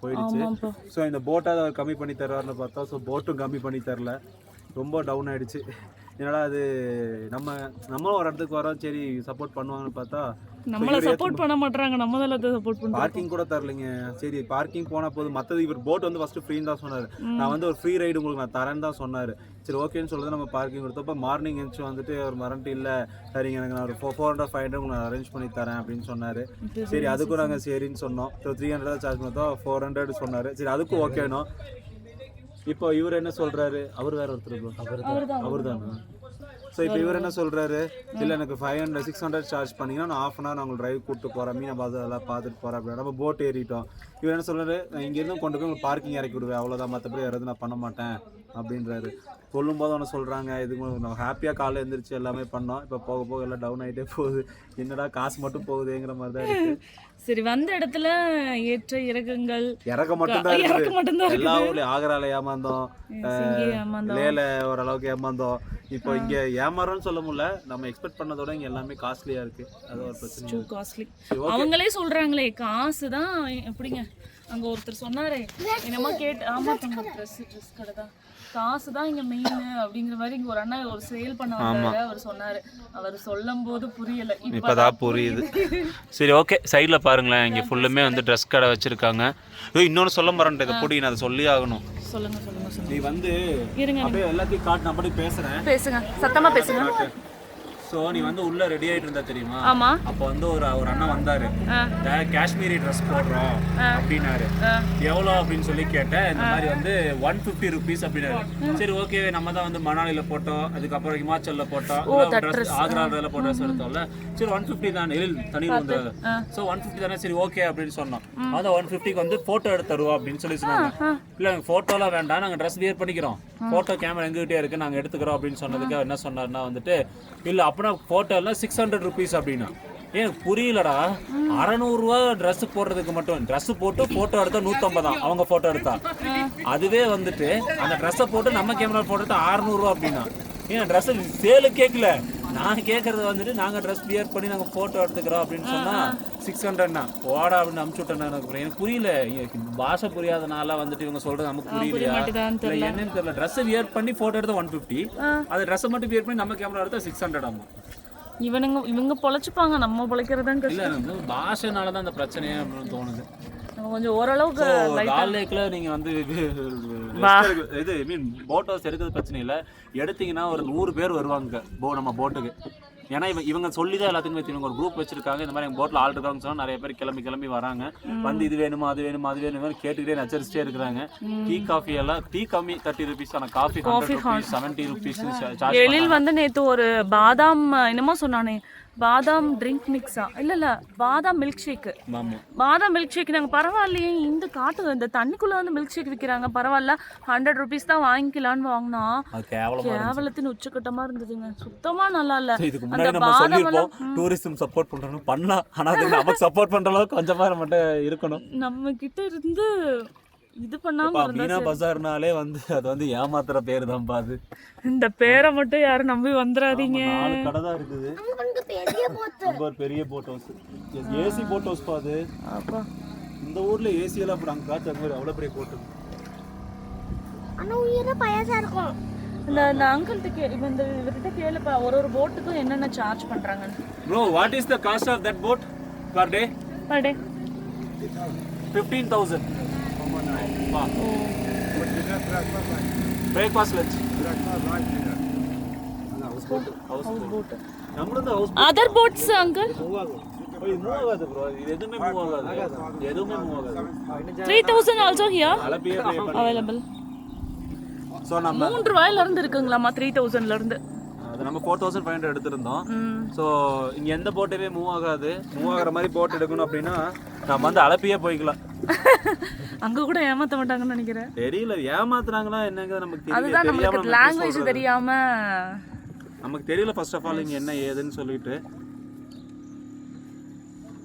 போயிடுச்சு. ஸோ இந்த போட்டை அதை கம்மி பண்ணி தருவார்னு பார்த்தா, ஸோ போட்டும் கம்மி பண்ணி தரல, ரொம்ப டவுன் ஆகிடுச்சு. என்னடா அது நம்மளும் ஒரு இடத்துக்கு வரோம், சரி சப்போர்ட் பண்ணுவாங்கன்னு பார்த்தா நம்மள சப்போர்ட் பண்ண மாட்டாங்க, நம்ம தான் எல்லாத்தையும் சப்போர்ட் பண்ணுறோம். பார்க்கிங் கூட தரலைங்க. சரி பார்க்கிங் போனால் போது, மற்றது இவர் போட் வந்து ஃபஸ்ட்டு ஃப்ரீன்னு தான் சொன்னார். நான் வந்து ஒரு ஃப்ரீ ரைடு உங்களுக்கு நான் தரேன்னு தான் சொன்னார். சரி ஓகேன்னு சொல்லிட்டு நம்ம பார்க்கிங் கொடுத்தப்போ மார்னிங் எழுந்துச்சு வந்துட்டு ஒரு மரண்ட்டு இல்லை, சரிங்க எனக்கு நான் ஒரு 400-500 உங்களுக்கு நான் அரேஞ்ச் பண்ணி தரேன் அப்படின்னு சொன்னார். சரி அதுக்கும் நாங்கள் சரின்னு சொன்னோம். ஸோ 300 தான் சார்ஜ் பண்ணோம், 400 சொன்னார். சரி அதுக்கும் ஓகேனோ. இப்போ இவர் என்ன சொல்கிறாரு, அவர் வேறு ஒருத்தர் அவர் தானே. ஸோ இப்போ இவர் என்ன சொல்கிறாரு, இல்லை எனக்கு 500-600 சார்ஜ் பண்ணிங்கன்னா நான் ½ an hour நான் உங்களுக்கு டிரைவ் கூப்பிட்டு போகிறேன், மீனா பஜார் எல்லாம் பார்த்துட்டு போகிறேன் அப்படின்னா. நம்ம போட் ஏறிட்டோம். இவர் என்ன சொல்கிறாரு, நான் இங்கேருந்து கொண்டு போய் உங்களுக்கு பார்க்கிங் இறக்கி விடுவேன், அவ்வளோதான், மற்றபடி யாராவது நான் பண்ண மாட்டேன் அப்படின்றாரு. சொல்லும்போது ஒன்று சொல்கிறாங்க, இதுக்கு நம்ம ஹாப்பியாக காலையில் எழுந்திரிச்சு எல்லாமே பண்ணோம். இப்போ போக போக எல்லாம் டவுன் ஆகிட்டே போகுது. என்னடா காசு மட்டும் போகுதுங்கிற மாதிரி தான் இருக்குது. சரி வந்த இடத்துல ஏற்ற இறக்கங்கள் இறக்க மட்டும்தான் இருக்குது. எல்லா ஊர்லேயும் ஆக்ரால ஏமாந்தோம், லேல ஓரளவுக்கு ஏமாந்தோம். இப்போ இங்கே ஏமாறோன்னு சொல்ல முடியல, நம்ம எக்ஸ்பெக்ட் பண்ணதோட இங்கே எல்லாமே காஸ்ட்லியாக இருக்குது. அது ஒரு பிரச்சனை. காஸ்ட்லி அவங்களே சொல்கிறாங்களே காசு தான் எப்படிங்க. அங்கே ஒருத்தர் சொன்னாரே என்னமா கேட்டு, ஆமாம் தங்க ட்ரெஸ் கடை தான், காசு தான் இங்கே மெயின் அப்படிங்கிற மாதிரி இங்கே ஒரு அண்ணா ஒரு சேல் பண்ண வந்தாரு. அவர் சொன்னார், அவர் சொல்லும் போது புரியலை, இப்போதான் புரியுது. சரி ஓகே, சைடில் பாருங்களேன், இங்கே ஃபுல்லுமே வந்து ட்ரெஸ் கடை வச்சுருக்காங்க. இன்னொன்று சொல்ல மறந்துட்டேன், இதை போடி நான் அதை சொல்லி ஆகணும். சொல்லுங்க சொல்லுங்க சொல்லுங்க. நீ வந்து இருங்க அப்படியே எல்லாத்தையும் காட்டு, நான் அப்படி பேசுங்க, சத்தமா பேசுங்க. ஸோ நீ வந்து உள்ள ரெடி ஆகிட்டு இருந்தா தெரியுமா? ஆமா. அப்போ வந்து ஒரு அண்ணன் வந்தாரு, காஷ்மீரி ட்ரெஸ் போடுறோம் அப்படின்னாரு. எவ்வளோ அப்படின்னு சொல்லி கேட்டேன். இந்த மாதிரி வந்து 150 rupees அப்படின்னாரு. சரி ஓகே, நம்ம தான் வந்து மணாலியில போட்டோம், அதுக்கப்புறம் ஹிமாச்சல்ல போட்டோம், ஆக்ராவில் போட்ட ட்ரெஸ் எடுத்தோம்ல. சரி 150 தானே, தனியில் வந்து ஸோ 150 தானே, சரி ஓகே அப்படின்னு சொன்னோம். அதான் 150க்கு வந்து ஃபோட்டோ எடுத்து தருவோம் அப்படின்னு சொல்லி சொன்னாங்க. இல்லை ஃபோட்டோலாம் வேண்டாம், நாங்கள் ட்ரெஸ் வியர் பண்ணிக்கிறோம், ஃபோட்டோ கேமரா எங்ககிட்டே இருக்குது, நாங்கள் எடுத்துக்கிறோம் அப்படின்னு சொன்னதுக்கு என்ன சொன்னார்னா வந்துட்டு, இல்லை அப்படின்னா ஃபோட்டோலாம் 600 rupees அப்படின்னா. ஏன் புரியலடா, 600 ரூபா ட்ரெஸ் போடுறதுக்கு மட்டும். ட்ரெஸ் போட்டு போட்டோ எடுத்தா 150 தான் அவங்க போட்டோ எடுத்தா. அதுவே வந்துட்டு அந்த ட்ரெஸ்ஸை போட்டு நம்ம கேமரா போட்டோ எடுத்தா 600 ரூபா அப்படின்னா. ஏன் ட்ரெஸ் சேலு கேட்கல, நான் கேட்கறது வந்துட்டு நாங்கள் ட்ரெஸ் வியர் பண்ணி நாங்கள் ஃபோட்டோ எடுத்துக்கிறோம் அப்படின்னு சொன்னால் 600ண்ணா ஓடா அப்படின்னு அமுச்சு விட்டேன். எனக்கு புரியல, பாஷை புரியாதனால வந்துட்டு இவங்க சொல்றது நமக்கு புரியலையா இல்லை என்னன்னு தெரியல. ட்ரெஸ்ஸை வியர் பண்ணி ஃபோட்டோ எடுத்தா 150, அது ட்ரெஸ்ஸை மட்டும் வியர் பண்ணி நம்ம கேமரா எடுத்தா 600 ஆமா. இவங்க பொழைச்சுப்பாங்க, நம்ம பொழைக்கிறதான் இல்லை பாஷைனால தான் அந்த பிரச்சனையே அப்படின்னு தோணுது. கொஞ்சம் ஓரளவுக்கு டால் லேக்ல நீங்க வந்து இது ஐ மீன் போட் ஹவுஸ் எடுக்கிறது பிரச்சனை இல்லை. எடுத்தீங்கன்னா ஒரு 100 பேர் வருவாங்க நம்ம போட்டுக்கு. ஏன்னா இவங்க சொல்லி தான் எல்லாத்துக்குமே இவங்க ஒரு குரூப் வச்சிருக்காங்க. இந்த மாதிரி எங்கள் போட்டில் ஆள் இருக்காங்கன்னு சொன்னால் நிறைய பேர் கிளம்பி வராங்க. வந்து இது வேணுமா அது வேணுமா அது வேணுமா கேட்டுக்கிட்டே நச்சரிச்சிட்டே இருக்கிறாங்க. டீ காஃபி எல்லாம் டீ கம்மி 30 ருபீஸ், ஆனால் காஃபி 100 ருபீஸ் 70 ருபீஸ் சார்ஜ். எழில் வந்து நேற்று ஒரு பாதாம் என்னமோ சொன்னானே, பாதாம் ட்ரிங்க் மிக்ஸா இல்ல பாதாம் மில்க் ஷேக்கு. பாதாம் மில்க் ஷேக் நாங்கள் பரவாயில்லையே, இந்த இந்த தண்ணிக்குள்ள வந்து மில்க் ஷேக் விற்கிறாங்க, பரவாயில்ல 100 ருபீஸ் தான் வாங்கிக்கலான்னு வாங்கினா கேவலத்தின் உச்சக்கட்டமா இருந்ததுங்க. சுத்தமா நல்லா இல்ல. இதுக்கு முன்னாடி நம்ம சொல்லிருப்போம் டூரிசம் சப்போர்ட் பண்றோம்னு பண்ணா, ஆனா அது நமக்கு சப்போர்ட் பண்ற அளவுக்கு கொஞ்சமா மட்டும் இருக்கணும். நம்ம கிட்ட இருந்து இது பண்ணாம மீனா பஜார்னாலே வந்து அது வந்து ஏமாத்துற பேர் தான் பாது. இந்த பேரை மட்டும் யாரும் நம்பி வந்துடாதீங்க. 4 கடை தான் இருக்குது. ஒரு பெரிய boat house, AC boat house பாது. அப்பா இந்த ஊர்ல ஏசி எல்லாம் அப்படி அங்க காத்து மாதிரி அவ்வளவு பெரிய போட். ஆனா உயிரே பயசா இருக்கும். இந்த அங்கிள்கிட்ட இவர்கிட்ட கேளுப்பா, ஒரு போட்டுக்கும் என்னென்ன சார்ஜ் பண்றாங்க. Bro, what is the cost of that boat per day? Per day 15,000. Wow. Breakfast, lunch. House boat. நம்மளது house boat. Other boats uncle? Move ஆகாது bro. இது எதுவுமே மூவ் ஆகாது. எதுவுமே மூவ் ஆகாது. 3,000 also here அலபியே available. சோ நம்ம 3 ரூபாயில இருந்து இருக்குங்களாமா 3,000ல இருந்து. அது நம்ம 4,500 எடுத்திருந்தோம். ஸோ இங்கே எந்த போட்டுமே மூவ் ஆகாது. மூவ் ஆகிற மாதிரி போட் எடுக்கணும் அப்படின்னா நம்ம வந்து அலப்பியே போய்க்கலாம். அங்க கூட ஏமாத்த மாட்டாங்கன்னு நினைக்கிறேன். தெரியல ஏமாத்துறாங்களா என்னங்க நமக்கு தெரியல. அதுதான் நமக்கு லாங்குவேஜ் தெரியாம நமக்கு தெரியல. ஃபர்ஸ்ட் ஆஃப் ஆல் இங்கே என்ன ஏதுன்னு சொல்லிட்டு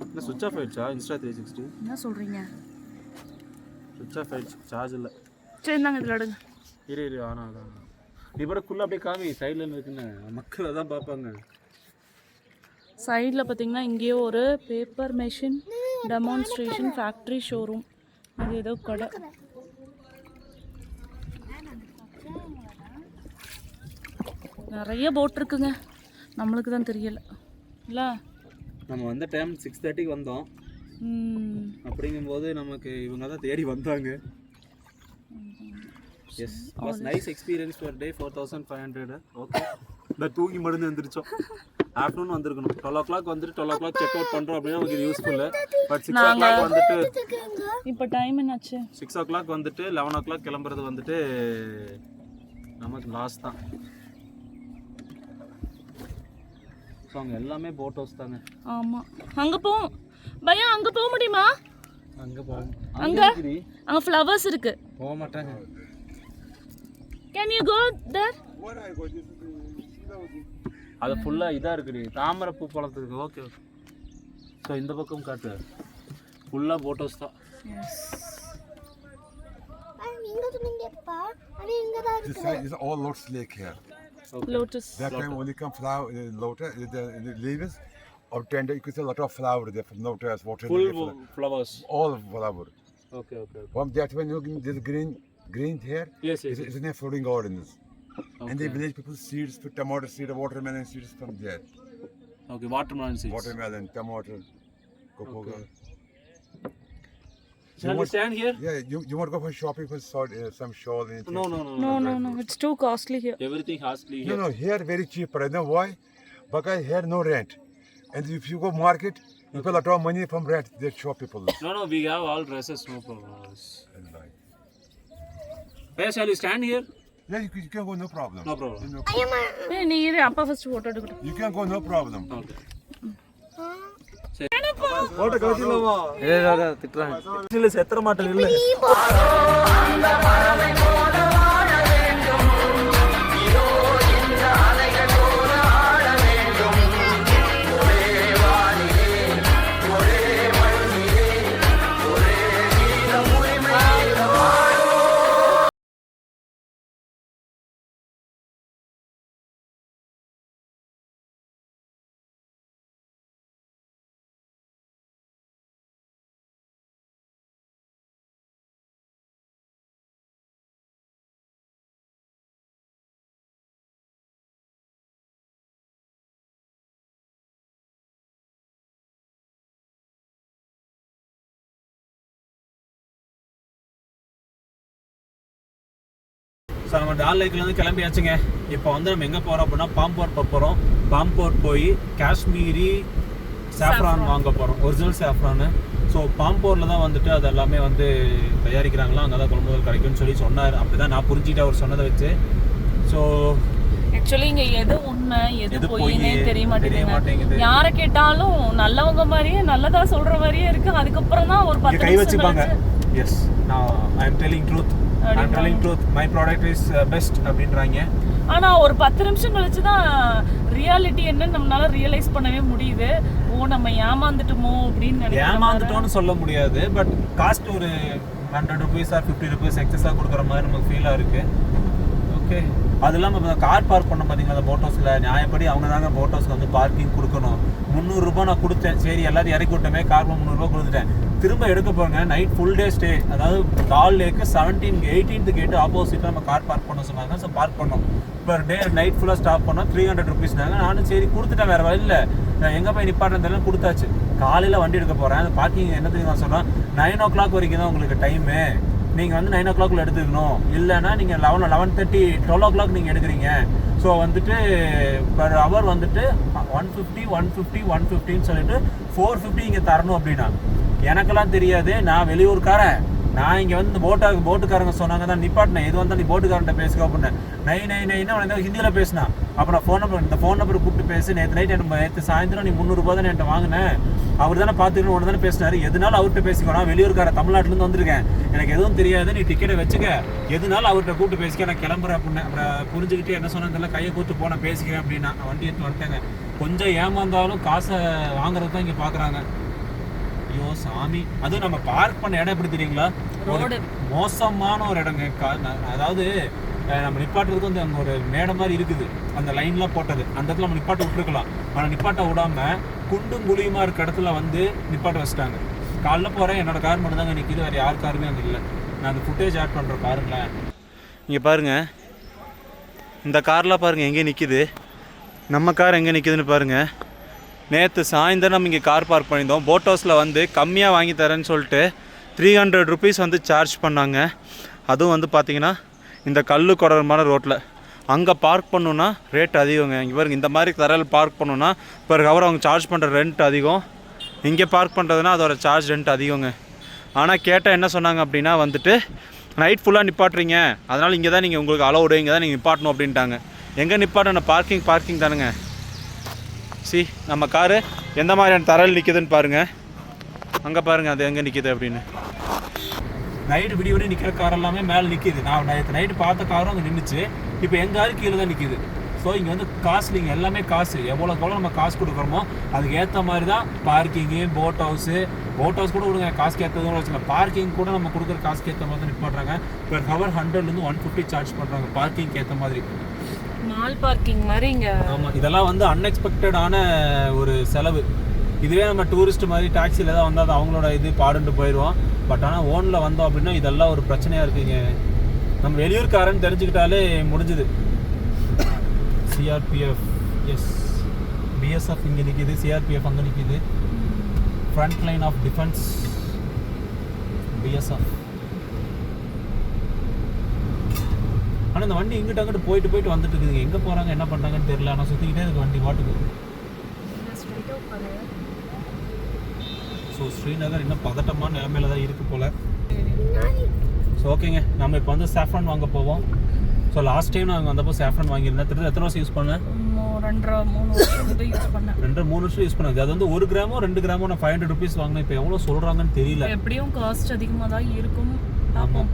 என்ன சுவிட்ச் ஆஃப் ஆயிடுச்சா இன்ஸ்டா 360? என்ன சொல்றீங்க? சுவிட்ச் ஆஃப் ஆயிடுச்சு, சார்ஜ் இல்லை. சரி நாங்கள் இதில் எடுங்க. இரு ஆனா அதான் இப்படக்குள்ள அப்படியே காமி சைடில் இருக்குன்னு மக்கள் அதான் பார்ப்பாங்க. சைடில் பார்த்தீங்கன்னா இங்கேயோ ஒரு paper machine demonstration factory showroom. அது ஏதோ கடை. நிறைய போட் இருக்குங்க, நம்மளுக்கு தான் தெரியல இல்லை. நம்ம வந்த டைம் 6:30க்கு வந்தோம். அப்படிங்கும்போது நமக்கு இவங்க தான் தேடி வந்தாங்க. Yes, it was nice experience for day 4,500. Okay. நான் தூங்கி மருந்து வந்துருச்சோம். ஆஃப்டர்நூன் வந்திருக்கணும். 12 o'clock வந்துட்டு 12 o'clock செக் அவுட் பண்ணுறோம் அப்படின்னா நமக்கு யூஸ்ஃபுல்லு. பட் 6 o'clock வந்துட்டு இப்போ டைம் என்னாச்சு? 6 o'clock வந்துட்டு 11 o'clock கிளம்புறது வந்துட்டு நமக்கு லாஸ் தான். ஸோ அங்கே எல்லாமே போட் ஹவுஸ் தாங்க. ஆமாம், அங்கே போவோம் பையா. அங்கே போக முடியுமா? அங்கே போவோம். அங்கே ஃப்ளவர்ஸ் இருக்கு. போக மாட்டாங்க. Can you go there? அது ஃபுல்லாக இதாக இருக்குது, தாமரை பூ பழத்துக்கு. Okay okay. ஸோ இந்த பக்கம் காட்டு ஃபுல்லாக போட் ஹவுஸ் தான். This side is all Lotus Lake here. Lotus. That time only come flower, lotus, the leaves of tender. You can see a lot of flower there from lotus, water. Full flowers. All flower. Okay, okay. From that when you this green here, Yes, yes. it's in a floating gardens. And the village people seeds, put tomato seed, watermelon seeds from there. Okay, watermelon seeds. Watermelon, tomato, cocoa. Shall we stand here? Yeah, you want to go for shopping for some shawl? Anything? No. It's too costly here. Everything costly here. No, here very cheap. You know why? Because here no rent. And if you go market, you pay a lot of money from rent. They shop people. No, we have all dresses, no problem. Where shall we stand here? Yeah, you can go, no problem. No problem. நீ இரு, அப்பா first photo எடுக்கட்டும். You can go, no problem. Okay. Photo கவுத்திலாமா? ஏய் திட்றாங்க. இல்ல செத்தற மாட்டேன் இல்ல. ஸோ நம்ம டால் லேக்லேருந்து கிளம்பியாச்சுங்க. இப்போ வந்து நம்ம எங்கே போகிறோம் அப்படின்னா பாம்போர்ட் போகிறோம். பாம்போர்ட் போய் காஷ்மீரி சாஃப்ரான் வாங்க போகிறோம், ஒரிஜினல் சாஃப்ரானு. ஸோ பாம்போரில் தான் வந்துட்டு அது எல்லாமே வந்து தயாரிக்கிறாங்களா, அங்கே தான் கொள்முதல் கிடைக்கும்னு சொல்லி சொன்னார். அப்படி தான் நான் புரிஞ்சுக்கிட்டேன் அவர் சொன்னதை வச்சு. ஸோ ஆக்சுவலி இங்க எது உண்மை எது பொய்னே தெரிய மாட்டேங்குது. யாரை கேட்டாலும் நல்லவங்க மாதிரியே நல்லதா சொல்ற மாதிரியே இருக்கு. அதுக்கப்புறம் தான் ஒரு 10 கை வச்சுப்பாங்க. எஸ், நான் I am telling truth, I am telling truth, my product is best அப்படின்றாங்க. ஆனா ஒரு 10 நிமிஷம் கழிச்சு தான் ரியாலிட்டி என்னன்னு நம்மளால ரியலைஸ் பண்ணவே முடியுது. ஓ நம்ம ஏமாந்துட்டோமோ அப்படின்னு நினைக்கிறேன். ஏமாந்துட்டோம்னு சொல்ல முடியாது, பட் காஸ்ட் ஒரு 100 rupees ஆர் 50 rupees எக்ஸஸாக கொடுக்குற மாதிரி நமக்கு ஃபீலாக இருக்கு. ஓகே, அது இல்லாமல் இப்போ கார் பார்க் பண்ண பார்த்தீங்கன்னா அந்த போட் ஹவுஸில் நியாயப்படி அவங்க தாங்க போட் ஹவுஸ்க்கு வந்து பார்க்கிங் கொடுக்கணும். 300 ரூபாய் நான் கொடுத்தேன். சரி எல்லாத்தையும் இறக்கி விட்டோமே, கார் 300 ரூபா கொடுத்துட்டேன். திரும்ப எடுக்க போங்க, நைட் ஃபுல் டே ஸ்டே. அதாவது டால் லேக்கு 18th கேட்டு ஆப்போசிட்டில் நம்ம கார் பார்க் பண்ண சொன்னாங்க. ஸோ பார்க் பண்ணோம். பர் டே நைட் ஃபுல்லாக ஸ்டாப் பண்ணோம். 300 rupeesனாங்க. நானும் சரி கொடுத்துட்டேன், வேறு வழி இல்லை. நான் எங்கே போய் நிப்பாட்டுறேன் தெரியல, கொடுத்தாச்சு. காலையில் வண்டி எடுக்க போகிறேன். அந்த பார்க்கிங் என்ன தெரியுமா சொன்னால் 9 o'clock வரைக்கும் தான் உங்களுக்கு டைமு. நீங்கள் வந்து 9 o'clock எடுத்துக்கணும். இல்லைன்னா நீங்கள் 11:30 12 o'clock நீங்கள் எடுக்கிறீங்க. ஸோ வந்துட்டு பர் ஹவர் வந்துட்டு 150 சொல்லிட்டு 450 இங்கே தரணும் அப்படின்னா எனக்கெல்லாம் தெரியாது. நான் வெளியூர்காரன். நான் இங்கே வந்து இந்த போட்டுக்காரங்க சொன்னாங்க தான் நிப்பாட்டினேன். இது வந்து நீ போட்டுக்காரன்ட்ட பேசுக அப்படின்னு நைன்னு அவன் ஹிந்தியில் பேசினான். அப்புறம் இந்த ஃபோன் நம்பர் கூப்பிட்டு பேசு. நேற்று சாயந்தரம் நீ 300 ரூபா தானே என்கிட்ட வாங்கினேன். அவர் தானே பார்த்துக்கணும் ஒன்று தானே பேசினாரு. எதுனாலும் அவர்கிட்ட பேசிக்கணும். வெளியூர்கார தமிழ்நாட்டிலேருந்து வந்திருக்கேன், எனக்கு எதுவும் தெரியாது, நீ டிக்கெட்டை வச்சுக்க, எதுனாலும் அவர்கிட்ட கூப்பிட்டு பேசிக்க, நான் கிளம்புறேன் அப்படின்னு. அப்புறம் புரிஞ்சுக்கிட்டு என்ன சொன்னதில்ல, கையை கூப்பிட்டு போனேன் பேசிக்கிறேன் அப்படின்னா வண்டி எடுத்து வந்துட்டேங்க. கொஞ்சம் ஏமாந்தாலும் காசை வாங்குறது தான் இங்கே பார்க்குறாங்க. ஐயோ சாமி, அதுவும் நம்ம பார்க் பண்ண இடம் எப்படி தெரியுங்களா, ஒரு மோசமான ஒரு இடங்க. அதாவது நம்ம நிப்பாட்டுறதுக்கு வந்து அங்கே ஒரு மேடை மாதிரி இருக்குது, அந்த லைன்லாம் போட்டது. அந்த இடத்துல நம்ம நிப்பாட்ட விட்டுருக்கலாம். ஆனால் நிப்பாட்ட விடாமல் குண்டும் குழியுமா இருக்க இடத்துல வந்து நிப்பாட்ட வச்சுட்டாங்க. காலைல போகிறேன், என்னோட கார் மட்டும் தாங்க நிற்கிது, வேறு யார் காருமே அங்கே இல்லை. நான் அந்த ஃபுட்டேஜ் ஆட் பண்ணுறேன் பாருங்களேன். இங்கே பாருங்கள், இந்த கார்லாம் பாருங்கள் எங்கே நிற்கிது, நம்ம கார் எங்கே நிற்கிதுன்னு பாருங்கள். நேற்று சாயந்தரம் நம்ம இங்கே கார் பார்க் பண்ணியிருந்தோம். போட் ஹவுஸில் வந்து கம்மியாக வாங்கி தரேன்னு சொல்லிட்டு 300 rupees வந்து சார்ஜ் பண்ணாங்க. அதுவும் வந்து பார்த்திங்கன்னா இந்த கல்லு குடமான ரோட்டில். அங்கே பார்க் பண்ணணுன்னா ரேட் அதிகங்க. இங்கே பாருங்க, இந்த மாதிரி தரையில் பார்க் பண்ணணுன்னா பர் ஹவர் அவங்க சார்ஜ் பண்ணுற ரெண்ட் அதிகம். இங்கே பார்க் பண்ணுறதுனா அதோட சார்ஜ் ரெண்ட் அதிகங்க. ஆனால் கேட்டால் என்ன சொன்னாங்க அப்படின்னா வந்துட்டு நைட் ஃபுல்லாக நிப்பாட்டுறீங்க, அதனால் இங்கே தான் நீங்கள் உங்களுக்கு அலோடு, இங்கே தான் நீங்கள் நிப்பாட்டணும் அப்படின்ட்டாங்க. எங்கே நிப்பாட்டணும், பார்க்கிங் தானுங்க. சி நம்ம காரு எந்த மாதிரியான தரையில் நிற்கிதுன்னு பாருங்கள். அங்கே பாருங்கள் அது எங்கே நிற்கிது அப்படின்னு. நைட்டு விடிய நிற்கிற கார் எல்லாமே மேலே நிற்கிது. நான் நைட்டு பார்த்த காரும் அங்கே நின்றுச்சு. இப்போ எங்கள் காரு கீழே தான் நிற்கிது. ஸோ இங்கே வந்து காஸ்ட்லிங்க, எல்லாமே காசு. எவ்வளோக்கு நம்ம காசு கொடுக்குறோமோ அதுக்கு ஏற்ற மாதிரி தான் பார்க்கிங்கு. போட் ஹவுஸ் கூட கொடுங்க, காசுக்கு ஏற்றதும் வச்சுங்க. பார்க்கிங் கூட நம்ம கொடுக்குற காசுக்கு ஏற்ற மாதிரி தான் நிப்பாட்டுறாங்க. பெர் ஹவர் 100 150 சார்ஜ் பண்ணுறாங்க பார்க்கிங்க்கு ஏற்ற மாதிரி. மால் பார்க்கிங் மாதிரி இங்கே. ஆமாம், இதெல்லாம் வந்து அன்எக்ஸ்பெக்டடான ஒரு செலவு. இதுவே நம்ம டூரிஸ்ட் மாதிரி டாக்ஸியில் தான் வந்தால் அது அவங்களோட இது பாடுன்ட்டு போயிடுவோம். பட் ஆனால் ஓனில் வந்தோம் அப்படின்னா இதெல்லாம் ஒரு பிரச்சனையாக இருக்குங்க. நம்ம வெளியூர்காரன்னு தெரிஞ்சுக்கிட்டாலே முடிஞ்சுது. சிஆர்பிஎஃப், எஸ், பிஎஸ்எஃப் இங்கே நிற்கிது, சிஆர்பிஎஃப் அங்கே நிற்கிது. Front line of defence, BSF. ஆனால் இந்த வண்டி இங்கிட்ட அங்கிட்டு போயிட்டு வந்துட்டு இருக்குதுங்க. எங்கே போகிறாங்க என்ன பண்ணுறாங்கன்னு தெரியல. ஆனால் சுற்றிக்கிட்டே இருக்கு வண்டி வாட்டுக்கு. ஸோ ஸ்ரீநகர் இன்னும் பதட்டமான நிலைமையில தான் இருக்குது போல். ஸோ ஓகேங்க, நம்ம இப்போ வந்து சாஃப்ரான் வாங்க போவோம். ஸோ லாஸ்ட் டைம் நாங்கள் வந்தப்போ சாஃப்ரான் வாங்கியிருந்தேன். திரும்ப எத்தனை வருஷம் யூஸ் பண்ணேன்? 2-3 வருஷம் யூஸ் பண்ணேன். 2-3 வருஷம் யூஸ் பண்ணது. அது வந்து 1 கிராமோ 2 கிராமோ நான் 500 rupees வாங்கினேன். இப்போ எவ்வளோ சொல்கிறாங்கன்னு தெரியல. எப்படியும் காஸ்ட் அதிகமாக தான் இருக்கும். ஆமாம்,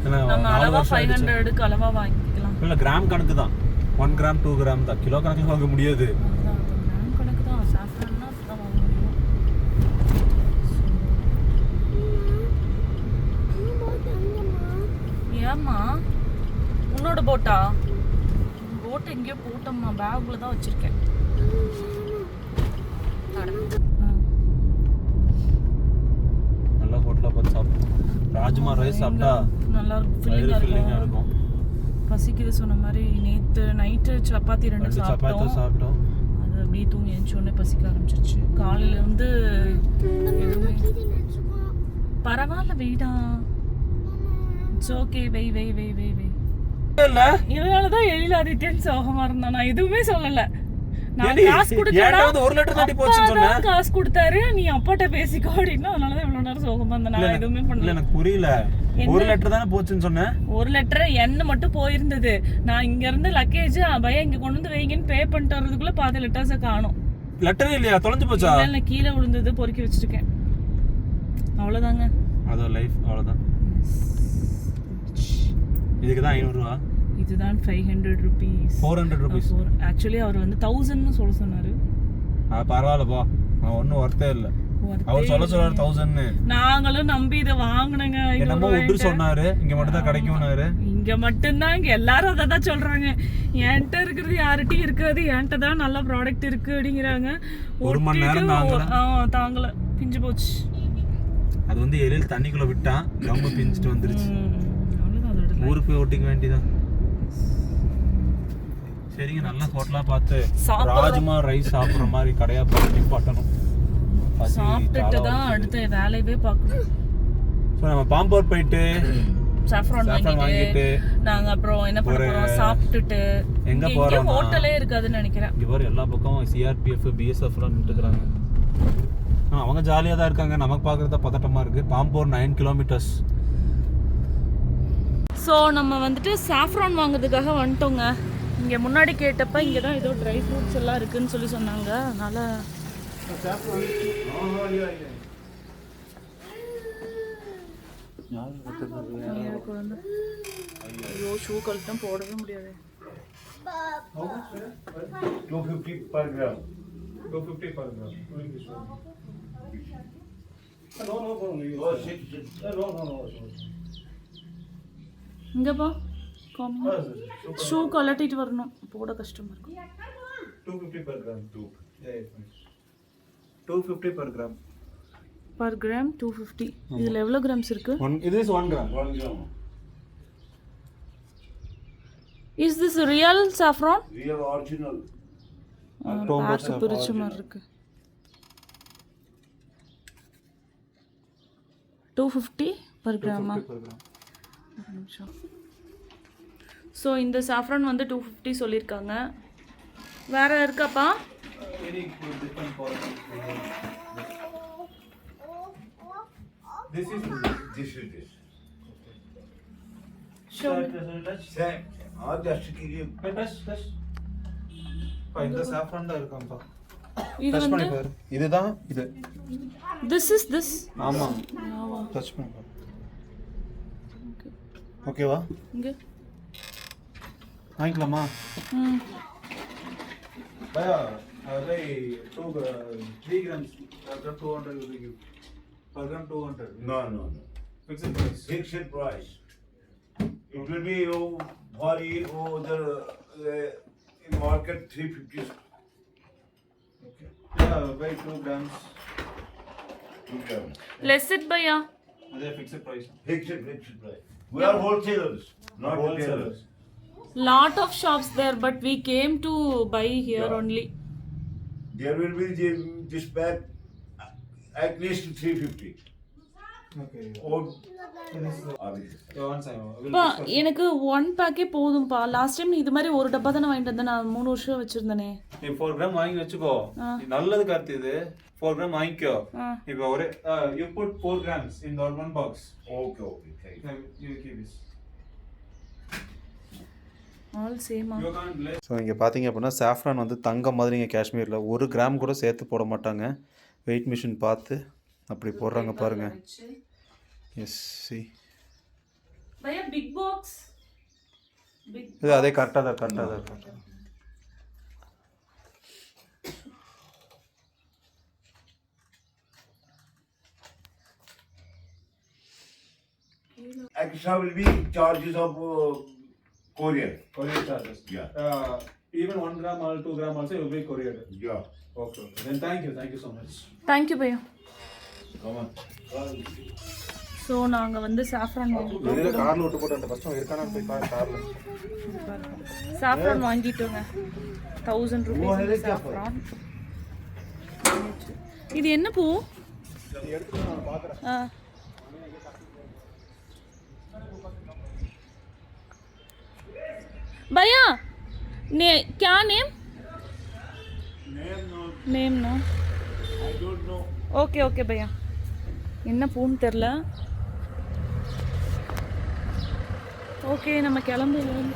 நம்ம அளவா 500க்கு அளவா வாங்கிக்கலாம். இல்லை, கிராம் கணக்கு தான். 1 கிராம் 2 கிராம் தான், கிலோ கணக்கில் வாங்க முடியாது. கிராம் கணக்கு தான். சாஃப்ரான்னா தான் வாங்க முடியும். ஏம்மா உன்னோட போட்டா? போட் எங்கேயோ போட்டோம்மா, பேக்குள்ள தான் வச்சிருக்கேன். நல்லா ஹோட்டலாக பார்த்து சாப்பிட்டோம். ராஜ்மா ரைஸ் சாப்பிட்டா நல்லா ஃபில்லிங்காக இருக்கும். பசிக்குது சொன்ன மாதிரி. நேற்று நைட்டு சப்பாத்தி 2 சாப்பிட்டோம். அது அப்படியே தூங்கி எழுந்தோடனே பசிக்க ஆரம்பிச்சிருச்சு. காலையிலேருந்து எதுவுமே பரவாயில்ல, வெயிடா. இட்ஸ் ஓகே, வெய். இல்ல இதனாலதான் எழில் ஆதித்யன் சோகமா இருந்தான். நான் எதுவுமே சொல்லல. நான் ஏடி, காசு என்கிட்ட வந்து 1 லிட்டர் தாண்டி போச்சுன்னு சொன்னேன். கொடுத்தா காசு கொடுத்தாரு, நீ அப்பாட்ட பேசிக்கோ அப்படின்னா அதனாலதான் இவ்வளவு நேரம் சோகமா இருந்தேன். நான் எதுவுமே இல்ல பண்ணல. எனக்கு புரியல. 1 லிட்டர் தானே போச்சுன்னு சொன்னேன். 1 லிட்டர் எண்ணெய் மட்டும் போயிருந்தது. நான் இங்க இருந்து லக்கேஜ் பையன் இங்க கொண்டு வந்து வைங்கன்னு பே பண்ணிட்டு வரதுக்குள்ள 10 லிட்டர்ஸை காணும். லெட்டரே இல்லையா? தொலைஞ்சு போச்சா? இல்ல கீழே விழுந்தது, பொறுக்கி வச்சிருக்கேன். அவ்வளவுதாங்க. அது லைஃப், அவ்வளவுதான். இதுக்கு தான் 500 ரூபா. இதுதான் 500 rupees. 400 rupees. ஆக்சுவலி அவர் வந்து 1000ன்னு சொல்ல சொன்னாரு. பரவாயில்ல போ, அவன் ஒன்றும் ஒர்த்தே இல்லை. அவர் சொல்ல சொன்னாரு 1000ன்னு. நாங்களும் நம்பி இதை வாங்கினங்க. என்னமோ விட்டு சொன்னாரு, இங்க மட்டும் தான் கிடைக்கும்னாரு. இங்க மட்டும்தான், இங்க எல்லாரும் அதை தான் சொல்றாங்க. என்கிட்ட இருக்கிறது யார்கிட்டயும் இருக்காது, என்கிட்ட தான் நல்ல ப்ராடக்ட் இருக்கு அப்படிங்கிறாங்க. 1 மணி நேரம் தாங்கல, பிஞ்சு போச்சு. அது வந்து எழில் தண்ணிக்குள்ள விட்டான், கம்பு பிஞ்சிட்டு வந்துருச்சு. அவ்வளவுதான், அதோட ஊருக்கு போய் ஒட்டிக்க வேண்டியதான். சரிங்க, நல்ல ஹோட்டலா பார்த்து ராஜ்மா ரைஸ் சாப்பிடுற மாதிரி கடையா பார்த்து நிப்பாட்டணும். சாப்பிட்டுட்டு தான் அடுத்த வேலையவே பார்க்கணும். ஸோ நம்ம பாம்பூர் போயிட்டு சாஃப்ரான் வாங்கிட்டு நாங்க அப்புறம் என்ன பண்ண போறோம், சாப்பிட்டுட்டு எங்க போறோம், ஹோட்டலே இருக்காதுன்னு நினைக்கிறேன். இங்க பாரு எல்லா பக்கமும் சிஆர்பிஎஃப் பிஎஸ்எஃப் எல்லாம் நின்றுக்கிறாங்க. அவங்க ஜாலியா தான் இருக்காங்க, நமக்கு பாக்குறத பதட்டமா இருக்கு. பாம்பூர் 9 கிலோமீட்டர்ஸ். ஸோ நம்ம வந்துட்டு சாஃப்ரான் வாங்குறதுக்காக வந்துட்டோங்க. இங்கே முன்னாடி கேட்டப்ப இங்கே தான் ஏதோ ட்ரை ஃப்ரூட்ஸ் எல்லாம் இருக்குன்னு சொல்லி சொன்னாங்க. அதனால ஐயோ ஷூ கழுத்தான் போடவே முடியாது. 250 per gram. 250 per gram. Oh, shit. இங்கப்பா ஷூ கழட்டிட்டு வரணும், போட கஷ்டமா இருக்கும். 250 per gram. 250 per gram. Per gram 250. இதுல எவ்வளவு கிராம்ஸ் இருக்கு? It is 1 gram. 1 gram. Is this real saffron? Real original. பாக்கு பிரிச்ச மாதிரி இருக்கு. 250 per gram. ஒரு நிமிஷம். ஸோ இந்த சாஃப்ரான் வந்து 250 சொல்லியிருக்காங்க. வேற இருக்காப்பா? This is this. Show me. Same. All just give you. இந்த சாஃப்ரான் தான் இருக்காம்பா. இது டச் பண்ணி வந்து பாரு. இதுதான் இது. this is this. ஆமா. டச் பண்ணி பாரு. ஓகேவா? இங்க வாங்கிக்கலாமா? ம் பயா அதை 3 grams 200 will give per gram 200. No. Fixed price. Fixed price. It will be for the in market 350. Okay. Yeah, buy 2 grams. 2 grams. less it bhaiya. அதே fixed price. Fixed price. We are wholesalers, not retailers. Lot of shops there, but we came to buy here only. There will be this pack at least 350. Okay. Or பா எனக்கு 1 பேக்கே போதும்பா. Last time இது மாதிரி ஒரு டப்பா தானே வாங்கிட்டு வந்தேன், நான் 3 வருஷம் வச்சிருந்தேனே. நீ 4 gram வாங்கி வச்சுக்கோ. நல்லது கார்த்தி, இது 4 gram வாங்கிக்கோ. இப்போ ஒரு you put 4 grams in that one box. Okay. Thank you. You keep this. All same. So இங்கே பார்த்தீங்க அப்படின்னா சாஃப்ரான் வந்து தங்கம் மாதிரி இங்கே காஷ்மீரில் 1 கிராம் கூட சேர்த்து போட மாட்டாங்க. வெயிட் மிஷின் பார்த்து அப்படி போடுறாங்க பாருங்க. எஸ் சி பையா பிக் பாக்ஸ். இது அதே கரெக்டாக தான். Extra will be charges of courier. Courier charges. Yeah. Even 1 gram or 2 gram also will be courier. Yeah. Okay. Then thank you so much. Thank you Bhaiya. Come on. So நாங்கள் வந்து saffron வாங்கிட்டோம். காரில் விட்டு போட்டு first இருக்கானு போய் பாரு காரில். சாஃப்ரான் வாங்கிட்டோங்க. 1000 rupees சாஃப்ரான். இது என்ன பூ? भैया ने क्या name name no I don't know. Okay okay பையா என்ன ஃபோன் தெரில. ஓகே நம்ம கிளம்புவோம்.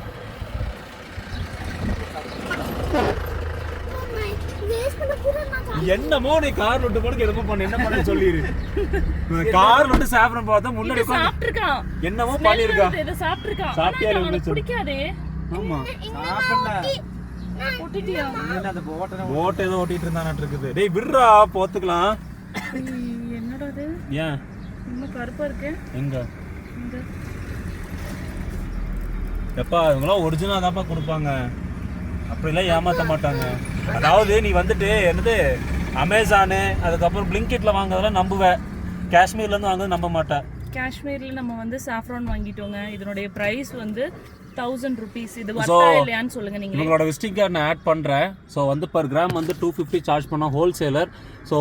வேஸ்ட் பண்ண பூரா நான் என்னமோ நீ கார் விட்டு போறதுக்கு என்னமோ பண்ண என்ன பண்ண சொல்லிரு. கார் விட்டு சாப்பிட பார்த்தா முன்னாடி உட்கார்ந்து சாப்பிட்டுருக்கான். என்னமோ பண்ணிருக்கான். இதை சாப்பிட்டுருக்கான். சாப்பிட்டியா இல்லையா அவனுக்கு பிடிக்காதே. ஆமா ஒட்டிட்டியா? ஓட்ட ஏதோ ஓட்டிட்டு இருந்தானாட்டு இருக்குது. டேய் விடுறா போத்துக்கலாம். என்னடா இது ஏன் இன்னும் கருப்பா இருக்கு. எங்க இந்த எப்பா இவங்களாம் ஒரிஜினலா தான்ப்பா கொடுப்பாங்க, அப்படிலாம் ஏமாற்ற மாட்டாங்க. அதாவது நீ வந்துட்டு என்னது அமேசானு அதுக்கப்புறம் பிளிங்கிட்ல வாங்குறதெல்லாம் நம்புவேன், காஷ்மீர்லேருந்து வாங்குறது நம்ப மாட்டேன். காஷ்மீர்ல நம்ம வந்து சாஃப்ரான் வாங்கிட்டோங்க. இதனுடைய பிரைஸ் வந்து 1000 rupees. இது வர்த்தா இல்லையான்னு சொல்லுங்க நீங்க. உங்களோட விசிட்டிங் கார்டு நான் ஆட் பண்ணுறேன். ஸோ வந்து பர் கிராம் வந்து 250 சார்ஜ் பண்ணோம் ஹோல்சேலர். ஸோ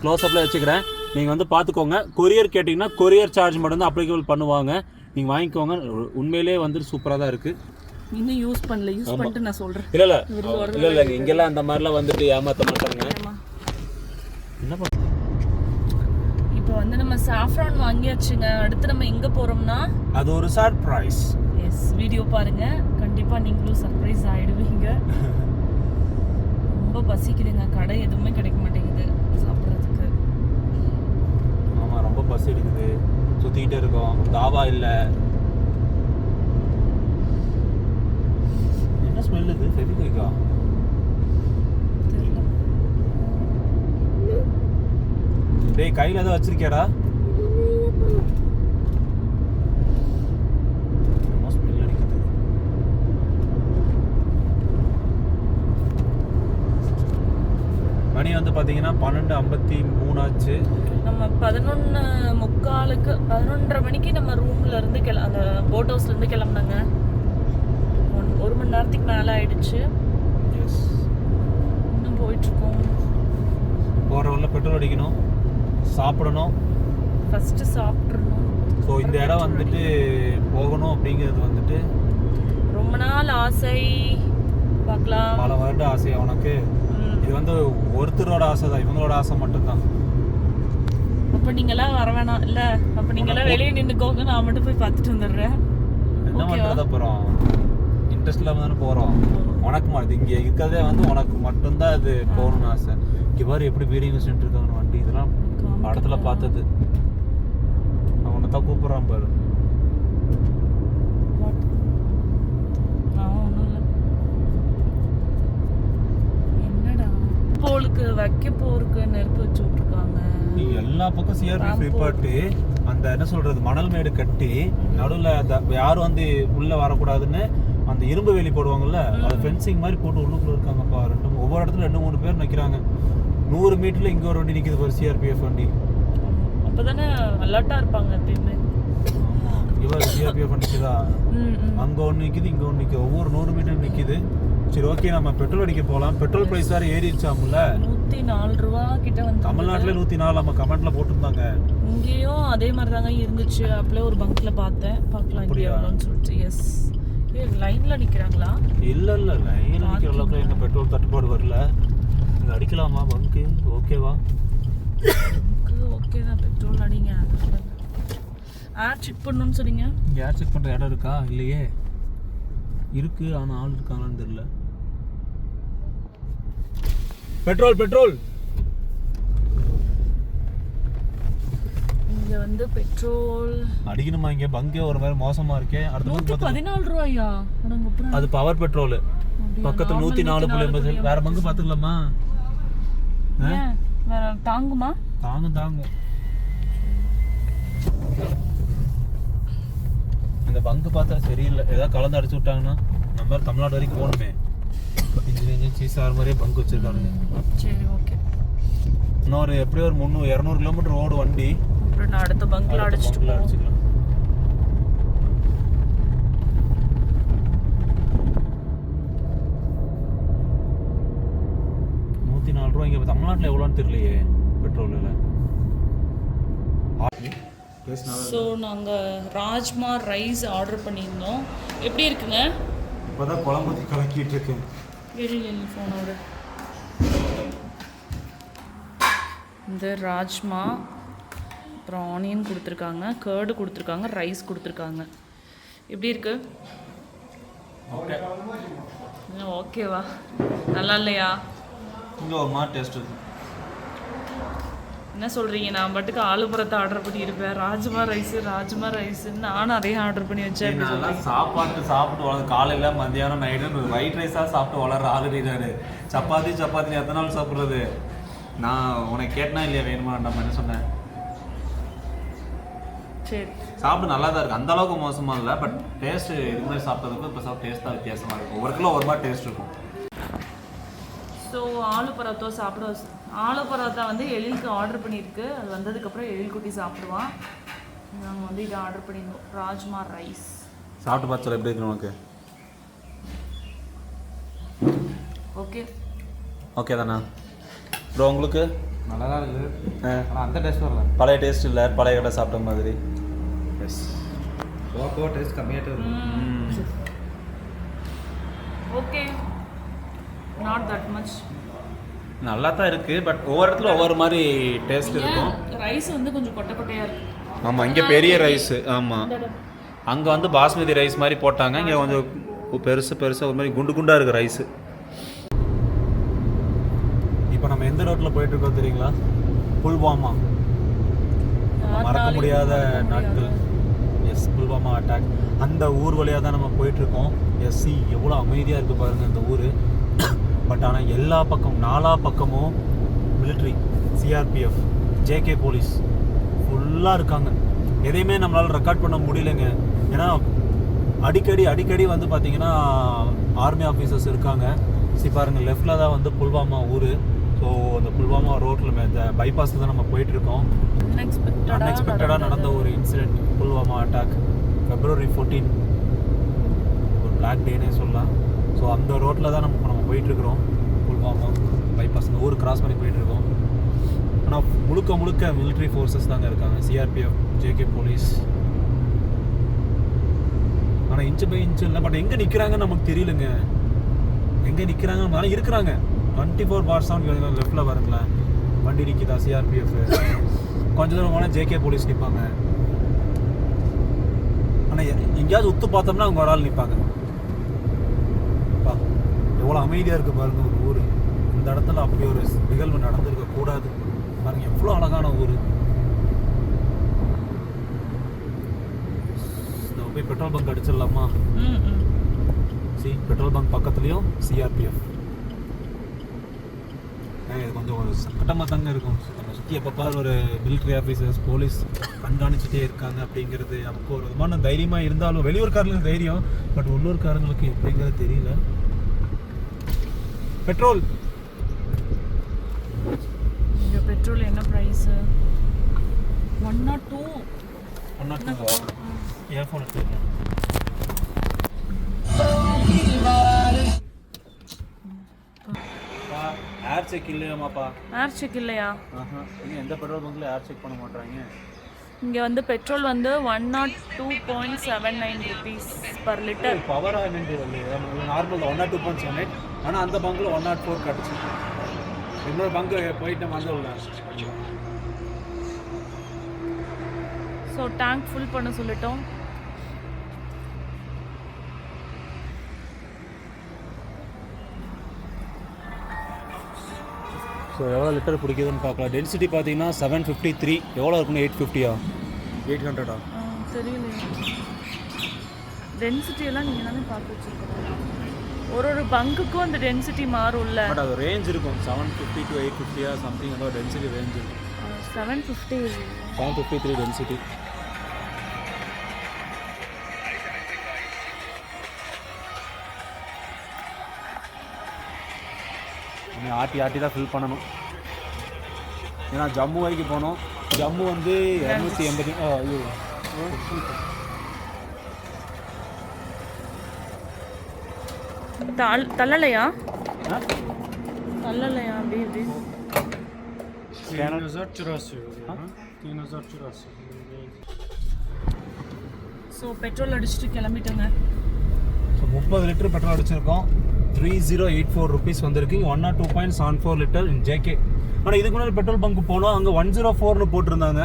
க்ளோஸ்அப்பில் வச்சுக்கிறேன், நீங்கள் வந்து பார்த்துக்கோங்க. கொரியர் கேட்டிங்கன்னா கொரியர் சார்ஜ் மட்டும் தான் அப்ளிகபிள் பண்ணுவாங்க, நீங்கள் வாங்கிக்கோங்க. உண்மையிலே வந்து சூப்பராக தான் இருக்குது. இன்னும் யூஸ் பண்ணல, யூஸ் பண்ணிட்டு நான் சொல்றேன். இல்லை இங்கெல்லாம் அந்த மாதிரிலாம் வந்துட்டு ஏமாற்ற மாட்டாங்க. என்ன பண்ண இப்போ வந்து நம்ம சாஃப்ரான் வாங்கியாச்சுங்க. அடுத்து நம்ம எங்க போறோம்னா அது ஒரு சர்ப்ரைஸ். எஸ் வீடியோ பாருங்க, கண்டிப்பா நீங்களும் சர்ப்ரைஸ் ஆயிடுவீங்க. ரொம்ப பசிக்குதுங்க, கடை எதுவுமே கிடைக்க மாட்டேங்குது சாப்பிட்றதுக்கு. ஆமாம் ரொம்ப பசி எடுக்குது, சுற்றிக்கிட்டே இருக்கோம், தாவா இல்லை. என்ன ஸ்மெல் இது? ஃபெவிக்விக்கா? டேய் கையில் ஏதோ வச்சிருக்கியாடா? ஸ்மெல் அடிக்குது. மணி வந்து பார்த்தீங்கன்னா 12:53 ஆச்சு. நம்ம 11:45 11:30 மணிக்கு நம்ம ரூம்ல இருந்து அந்த போட் ஹவுஸ்ல இருந்து கிளம்புனாங்க. 1 மணி நேரத்துக்கு மேலே ஆயிடுச்சு. எஸ், இன்னும் போயிட்டு இருக்கோம். போகிற வழில பெட்ரோல் அடிக்கணும், சாப்பிடணும், ஃபர்ஸ்ட் சாப்பிட்றணும். ஸோ இந்த இடம் வந்துட்டு போகணும் அப்படிங்கிறது வந்துட்டு ரொம்ப நாள் ஆசை. பார்க்கலாம். பல வருட ஆசை உனக்கு. இது வந்து ஒருத்தரோட ஆசை தான், இவங்களோட ஆசை மட்டும்தான். அப்போ நீங்களாம் வர வேணாம் இல்லை? அப்போ நீங்களாம் வெளியே நின்றுக்கோங்க, நான் மட்டும் போய் பார்த்துட்டு வந்துடுறேன். என்ன பண்ணுறது அப்புறம்? இன்ட்ரெஸ்ட் இல்லாமல் தானே போகிறோம். உனக்கு மாதிரி இங்கே இருக்கிறதே வந்து உனக்கு மட்டும்தான் இது போகணும்னு ஆசை. இங்கே பாரு எப்படி வீடியோ சென்ட் இருக்காங்க வண்டி, இதெல்லாம் படத்துல பார்த்தது. அவனை தான் கூப்பிட்றான் பாரு. என்னடா போலுக்கு வைக்க போருக்கு நெருப்பு வச்சு விட்டுருக்காங்க. நீ எல்லா பக்கம் சிஆர்பி ஃப்ரீபாட்டு அந்த என்ன சொல்றது மணல் மேடு கட்டி நடுவில் யாரும் வந்து உள்ள வரக்கூடாதுன்னு அந்த இரும்பு வேலி போடுவாங்கல்ல, அது ஃபென்சிங் மாதிரி போட்டு உள்ளுக்குள்ள இருக்காங்கப்பா. ஒவ்வொரு இடத்துல 2-3 பேர் நிற்கிறாங்க. 100 மீட்டர்ல இங்க ஒரு வண்டி நிக்குது பாரு, சிஆர்பிஎஃப் வண்டி. அப்பதானே அலர்ட்டா இருப்பாங்க எப்பயுமே. இவர் சிஆர்பிஎஃப் நிக்குதா, அங்க ஒன்று நிக்குது, இங்க ஒன்று நிக்குது, ஒவ்வொரு 100 மீட்டர் நிக்குது. சரி ஓகே, நம்ம பெட்ரோல் அடிக்க போகலாம். பெட்ரோல் பிரைஸ் வேறு ஏறிடுச்சாமுல்ல, 104 ரூபா கிட்ட வந்து. தமிழ்நாட்டில் 104 நம்ம கமெண்ட்ல போட்டிருந்தாங்க. இங்கேயும் அதே மாதிரி தாங்க இருந்துச்சு. அப்படியே ஒரு பங்க்ல பார்த்தேன், பார்க்கலாம் இங்கே எவ்வளோன்னு சொல்லிட்டு. எஸ், லைன்ல நிக்கிறாங்களா? இல்ல லைன்ல நிக்கிற அளவுக்கு எங்க பெட்ரோல் தட்டுப்பாடு வரல. இங்க அடிக்கலாமா பங்கு? ஓகேவா? ஓகே தான், பெட்ரோல் அடிங்க. ஏர் செக் பண்ணணும்னு சொன்னீங்க. ஏர் செக் பண்ற இடம் இருக்கா? இல்லையே. இருக்கு, ஆனா ஆள் இருக்காங்களான்னு தெரியல. பெட்ரோல் இங்க வந்து பெட்ரோல் அடிக்கணுமா? இங்க பங்கே ஒரு மாதிரி மோசமா இருக்கே. அடுத்த 114 ரூபாயா? அது பவர் பெட்ரோல். பக்கத்துல 104.80. வேற பங்கு பாத்துக்கலாமா? வேற தாங்குமா? தாங்கும். இந்த பங்கு பார்த்தா சரியில்லை, ஏதாவது கலந்து அடிச்சு விட்டாங்கன்னா நம்ம தமிழ்நாடு வரைக்கும் போகணுமே. இன்ஜினியரிங் சீசார் மாதிரியே பங்கு வச்சிருக்கானுங்க. சரி ஓகே, இன்னொரு எப்படியும் ஒரு 300-200 கிலோமீட்டர் ரோடு வண்டி. அப்புறம் நான் அடுத்த பங்க்ல அடிச்சுக்கலாம். 104 ரூபா. இங்கே தமிழ்நாட்டில் எவ்வளோன்னு தெரியலையே பெட்ரோல் விலை. ஸோ நாங்கள் ராஜ்மா ரைஸ் ஆர்டர் பண்ணியிருந்தோம். எப்படி இருக்குங்க? இப்போ தான் குழம்பு கலக்கிட்டு இருக்கேன். எள்ளு ஃபோனோட இந்த ராஜ்மா, அப்புறம் ஆனியன் கொடுத்துருக்காங்க, கேர்டு கொடுத்துருக்காங்க, ரைஸ் கொடுத்துருக்காங்க. எப்படி இருக்கு? ஓகேவா? நல்லா இல்லையா? இங்கே ஒரு மாதிரி டேஸ்ட் இருக்கு. என்ன சொல்கிறீங்க? நான் பாட்டுக்கு ஆலு பரோட்டா ஆர்டர் பண்ணியிருப்பேன், ராஜ்மா ரைஸுன்னு நானும் அதே ஆர்டர் பண்ணி வச்சேன். நல்லா சாப்பிட்டு வளர்ந்து காலையில் மத்தியானம் நைட்டு ஒயிட் ரைஸாக சாப்பிட்டு வளர்ற ஆளுறாரு. சப்பாத்தி எத்தனை நாள் சாப்பிட்றது? நான் உனக்கு கேட்டனா இல்லையா வேணுமா நம்ம என்ன சொன்னேன்? சரி, சாப்பிட்டு நல்லா தான் இருக்குது, அந்த அளவுக்கு மோசமாக இல்லை. பட் டேஸ்ட்டு இது மாதிரி சாப்பிட்டதுக்கும் இப்போ சாப்பிட்ட டேஸ்ட் தான் வித்தியாசமாக இருக்கும். ஒவ்வொரு கிலோ ஒரு மாதிரி டேஸ்ட் இருக்கும். ஸோ ஆலு பரோட்டா வந்து எழிலுக்கு ஆர்டர் பண்ணியிருக்கு. அது வந்ததுக்கப்புறம் எழில் குட்டி சாப்பிடுவான். நாங்கள் வந்து இதை ஆர்டர் பண்ணியிருந்தோம், ராஜ்மா ரைஸ். சாப்பிட்டு பார்த்து எப்படி இருக்கு உனக்கு? ஓகே தானே ப்ரோ? உங்களுக்கு நல்லா தான் இருக்குது, ஆனால் அந்த டேஸ்ட் வரல. பழைய டேஸ்ட் இல்லை, பழைய கடை சாப்பிட்ட மாதிரி. எஸ், ஓகோ டேஸ்ட் கம்மியாகிட்டே இருக்குது. Okay, not that much. நல்லா தான் இருக்குது, பட் ஒவ்வொரு இடத்துல ஒவ்வொரு மாதிரி டேஸ்ட் இருக்கும். ரைஸ் வந்து கொஞ்சம் கொட்டையாக இருக்குது. ஆமாம், இங்கே பெரிய ரைஸு. ஆமாம், அங்கே வந்து பாஸ்மதி ரைஸ் மாதிரி போட்டாங்க, இங்கே கொஞ்சம் பெருசாக ஒரு மாதிரி குண்டாக இருக்குது ரைஸு. இப்போ நம்ம எந்த ரோட்டில் போயிட்டுருக்கோம் தெரியுங்களா? புல்வாமா, மறக்க முடியாத நாட்கள். Yes, Pulwama attack. அந்த ஊர் வழியாக தான் நம்ம போயிட்டுருக்கோம். எஸ்சி எவ்வளோ அமைதியாக இருக்குது பாருங்கள் இந்த ஊர். பட் ஆனால் எல்லா நாலா பக்கமும் மிலிட்ரி, சிஆர்பிஎஃப், ஜேகே போலீஸ் ஃபுல்லாக இருக்காங்க. எதையுமே நம்மளால் ரெக்கார்ட் பண்ண முடியலைங்க. ஏன்னா அடிக்கடி வந்து பார்த்திங்கன்னா ஆர்மி ஆஃபீஸர்ஸ் இருக்காங்க. பாருங்கள், லெஃப்டில் தான் வந்து புல்வாமா ஊர். ஸோ அந்த புல்வாமா ரோட்டில் இந்த பைபாஸில் தான் நம்ம போயிட்டுருக்கோம். அன்எக்ஸ்பெக்டடாக நடந்த ஒரு இன்சிடெண்ட், புல்வாமா அட்டாக். February 14 ஒரு பிளாக் டேனே சொல்லலாம். ஸோ அந்த ரோட்டில் தான் நம்ம போயிட்டுருக்குறோம். புல்வாமா பைபாஸ் இந்த ஊர் கிராஸ் பண்ணி போயிட்டுருக்கோம். ஆனால் முழுக்க மிலிட்ரி ஃபோர்ஸஸ் தாங்க இருக்காங்க, சிஆர்பிஎஃப், ஜேகே போலீஸ். ஆனால் இன்ச்சு பை இன்ச்சு இல்லை. பட் எங்கே நிற்கிறாங்கன்னு நமக்கு தெரியலங்க. எங்கே நிற்கிறாங்க? ஆனால் இருக்கிறாங்க. 24/7 லெஃப்டில் வருங்களேன், வண்டி நிற்கிதா சிஆர்பிஎஃப். கொஞ்சம் தூரம் போனால் ஜேகே போலீஸ் நிற்பாங்க. ஆனால் எங்கேயாவது உத்து பார்த்தோம்னா அவங்க ஒரு ஆள் நிற்பாங்க. எவ்வளோ அமைதியாக இருக்குது பாருங்கள் ஒரு ஊர். இந்த இடத்துல அப்படி ஒரு நிகழ்வு நடந்திருக்க கூடாது பாருங்கள், எவ்வளோ அழகான ஊர். போய் பெட்ரோல் பங்க் அடிச்சிடலாமா? பெட்ரோல் பங்க் பக்கத்துலேயும் சிஆர்பிஎஃப். இது கொஞ்சம் ஒரு சங்கடமாக தாங்க இருக்கும். நம்ம சுற்றி எப்போ ஒரு மிலிட்ரி ஆஃபீஸர்ஸ், போலீஸ் கண்காணிச்சுட்டே இருக்காங்க அப்படிங்கிறது நமக்கு ஒரு விதமான தைரியமாக இருந்தாலும், வெளியூர்காரங்களுக்கு தைரியம், பட் உள்ளூர்காரங்களுக்கு எப்படிங்கிறது தெரியல. பெட்ரோல் என்ன ப்ரைஸ்? 102. இயர்ஃபோன் எடுத்துக்கலாம். Air check இல்லையாமாப்பா? ஏர் செக் இல்லையா? இங்கே எந்த பெட்ரோல் பங்க்ல ஏர் செக் பண்ண மாட்டாங்க. இங்கே வந்து பெட்ரோல் வந்து 102.79 rupees per liter. பவராக என்னென்று நார்மல் 102.78, ஆனால் அந்த பங்கில் 104 கிடச்சி. இன்னொரு பங்கு போயிட்டு வந்து. ஸோ டேங்க் ஃபுல் பண்ண சொல்லிட்டோம். ஸோ எவ்வளோ லிட்டர் பிடிக்குதுன்னு பார்க்கலாம். டென்சிட்டி பார்த்தீங்கன்னா 753. எவ்வளோ இருக்குன்னு 850-ஆ 800-ஆ தெரியலையா? டென்சிட்டி எல்லாம் நீங்கள் தானே பார்த்து வச்சுருக்கோம். ஒரு பங்குக்கும் அந்த டென்சிட்டி மாறும்ல. பட் அது ரேஞ்ச் இருக்கும், 750 to 850-ஆ சம்திங். ஏதோ டென்சிட்டி ரேஞ்ச் இருக்கும். 753 டென்சிட்டி. ஆட்டி தான் ஃபில் பண்ணணும். ஏன்னா ஜம்மு வரைக்கும் போனோம். ஜம்மு வந்து 280. தள்ளலையா அப்படி இப்படி. 3084. ஸோ பெட்ரோல் அடிச்சுட்டு கிளம்பிட்டோங்க. ஸோ 30 லிட்டர் பெட்ரோல் அடிச்சிருக்கோம். 3084 ருபீஸ் வந்திருக்கு. 102.74 லிட்டர் இன் ஜேகே. ஆனால் இதுக்கு முன்னாடி பெட்ரோல் பங்க் போனோம், அங்கே 104ன்னு போட்டிருந்தாங்க,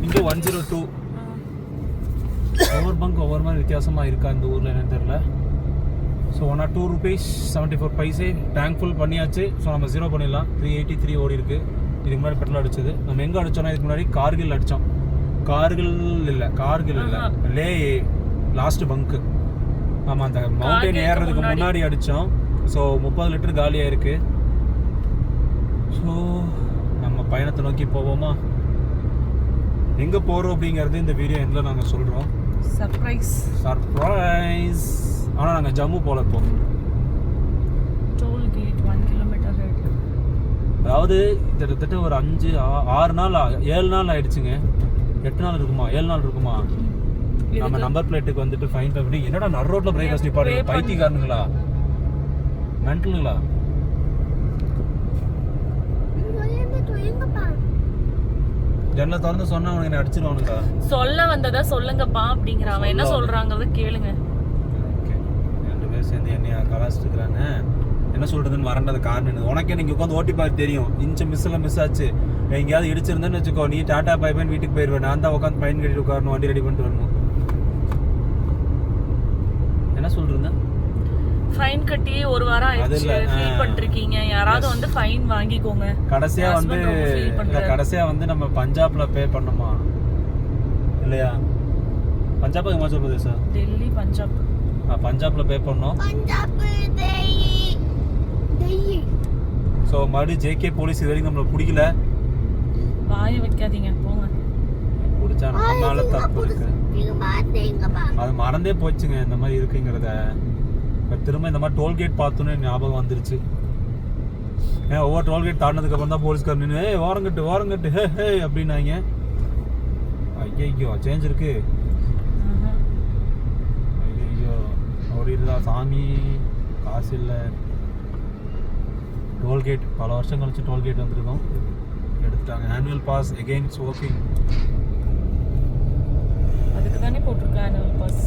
இங்கே 102. ஒவ்வொரு பங்க் ஒவ்வொரு மாதிரி வித்தியாசமாக இருக்கா இந்த ஊரில் என்னன்னு தெரியல. So 102 rupees 74 paise tank full பண்ணியாச்சு. ஸோ நம்ம 0 பண்ணிடலாம். 383 ஓடி இருக்குது. இதுக்கு முன்னாடி பெட்ரோல் அடிச்சது. நம்ம எங்கே அடித்தோம்னா இதுக்கு முன்னாடி கார்கில் அடித்தோம். கார்கில் இல்லை லே லாஸ்ட் பங்க்கு. ஆமாம், அந்த மவுண்டைன் ஏறுறதுக்கு முன்னாடி அடித்தோம். ஸோ 30 லிட்டர் காலியாக இருக்குது. ஸோ நம்ம பயணத்தை நோக்கி போவோமா? எங்கே போகிறோம் அப்படிங்கிறது இந்த வீடியோ எண்டில் நாங்கள் சொல்கிறோம். சர்ப்ரைஸ். ஆனால் நாங்கள் ஜம்மு போல இப்போ. Toll gate 1 kilometre ahead. அதாவது கிட்டத்தட்ட ஒரு 6 நாள் 7 நாள் ஆயிடுச்சுங்க. 8 நாள் இருக்குமா, 7 நாள் இருக்குமா? நம்ம நம்பர் பிளேட்டுக்கு வந்துட்டு ஃபைன் பண்ணி என்னடா நடு ரோட்ல பிரேக் அடிச்சு பாருங்க. பைத்தியக்காரனுங்களா, மென்டலுங்களா? ஜன்னலை திறந்து சொன்னா அவனுக்கு என்ன அடிச்சிருவானுங்களா? சொல்ல வந்ததா சொல்லுங்கப்பா அப்படிங்கிற அவன் என்ன சொல்றாங்கறத கேளுங்க. ரெண்டு பேரும் சேர்ந்து என்னைய கலாச்சிட்டுக்கிறாங்க. என்ன சொல்றதுன்னு வரண்டது காரணம் உனக்கே நீங்க உட்காந்து ஓட்டி பார்த்து தெரியும். இன்ச்சு மிஸ் ஆச்சு. எங்கேயாவது இடிச்சிருந்தேன்னு வச்சுக்கோ, நீ டாட்டா பை பைன் வீட்டுக்கு போயிடுவேன். நான் தான் உட்காந்து ஃபைன் கட்டிட்டு உட்காரணும், வண்டி ரெடி பண்ணிட்டு வரணும். என்ன சொல்றீங்க? ஃபைன் கட்டி ஒரு வாரம் ஆயிடுச்சு. ஃபீல் பண்ணிருக்கீங்க. யாராவது வந்து ஃபைன் வாங்கிக்கோங்க. கடைசியா வந்து நம்ம பஞ்சாப்ல பே பண்ணோமா இல்லையா? பஞ்சாப் ஹிமாச்சல் பிரதேஷ், டெல்லி, பஞ்சாப். பஞ்சாப்ல பே பண்ணோம். ஸோ மறுபடியும் ஜேகே போலீஸ் இது வரைக்கும் நம்மளை பிடிக்கல. வாய வைக்காதீங்க, போங்க. பிடிச்சா நம்ம மேல தப்பு இருக்கு. அது மறந்தே போச்சுங்க இந்த மாதிரி இருக்குங்கிறத. திரும்ப இந்த மாதிரி டோல்கேட் பார்த்தோன்னே ஞாபகம் வந்துருச்சு. ஏன் ஒவ்வொரு டோல்கேட் தாண்டினதுக்கு அப்புறம் தான் போலீஸ்கார் நின்று ஓரங்கட்டு ஹே அப்படின்னாங்க. ஐயோ சேஞ்ச் இருக்கு. ஐயோ ஓடிடுதா சாமி, காசு இல்லை. டோல்கேட் பல வருஷம் கழிச்சு டோல்கேட் வந்துருக்கோம், எடுத்துட்டாங்க. Annual pass again it's working. அதுக்கு தானே போட்டிருக்கேன் ஆனுவல் பாஸ்.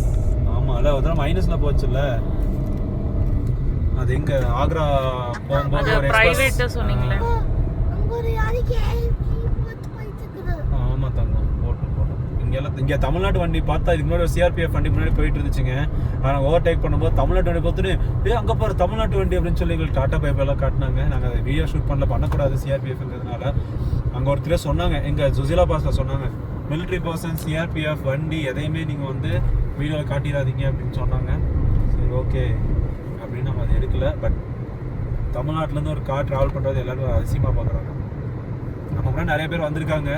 ஆமாம், இல்லை ஒரு தடவை மைனஸில் போச்சுல்ல. அது எங்க ஆக்ரா போகும்போது ஒரு பிரைவேட்டா சொன்னீங்களே. ஆமாம் தங்கம் போட்டோம். இங்கே தமிழ்நாட்டு வண்டி பார்த்தா இதுக்கு முன்னாடி சிஆர்பிஎஃப் வண்டி முன்னாடி போயிட்டு இருந்துச்சுங்க. ஆனால் ஓவர்டேக் பண்ணும்போது தமிழ்நாட்டு வண்டி பார்த்துட்டு அங்கே பாரு தமிழ்நாட்டு வண்டி அப்படின்னு சொல்லி எங்களுக்கு டாட்டா பைப்பெல்லாம் காட்டினாங்க. நாங்கள் அதை வீடியோ ஷூட் பண்ணக்கூடாது சிஆர்பிஎஃப்ங்கிறதுனால. அங்கே ஒருத்தரே சொன்னாங்க, எங்கள் ஜுசிலா பாஸில் சொன்னாங்க, மிலிட்ரி பர்சன் சிஆர்பிஎஃப் வண்டி எதையுமே நீங்கள் வந்து வீடியோவில் காட்டிடாதீங்க அப்படின்னு சொன்னாங்க. சரி ஓகே அப்படின்னு நம்ம அதை எடுக்கல. பட் தமிழ்நாட்டிலேருந்து ஒரு கார் ட்ராவல் பண்ணுறது எல்லோரும் அதிசயமாக பார்க்குறாங்க. நம்ம முன்னாடி நிறைய பேர் வந்திருக்காங்க.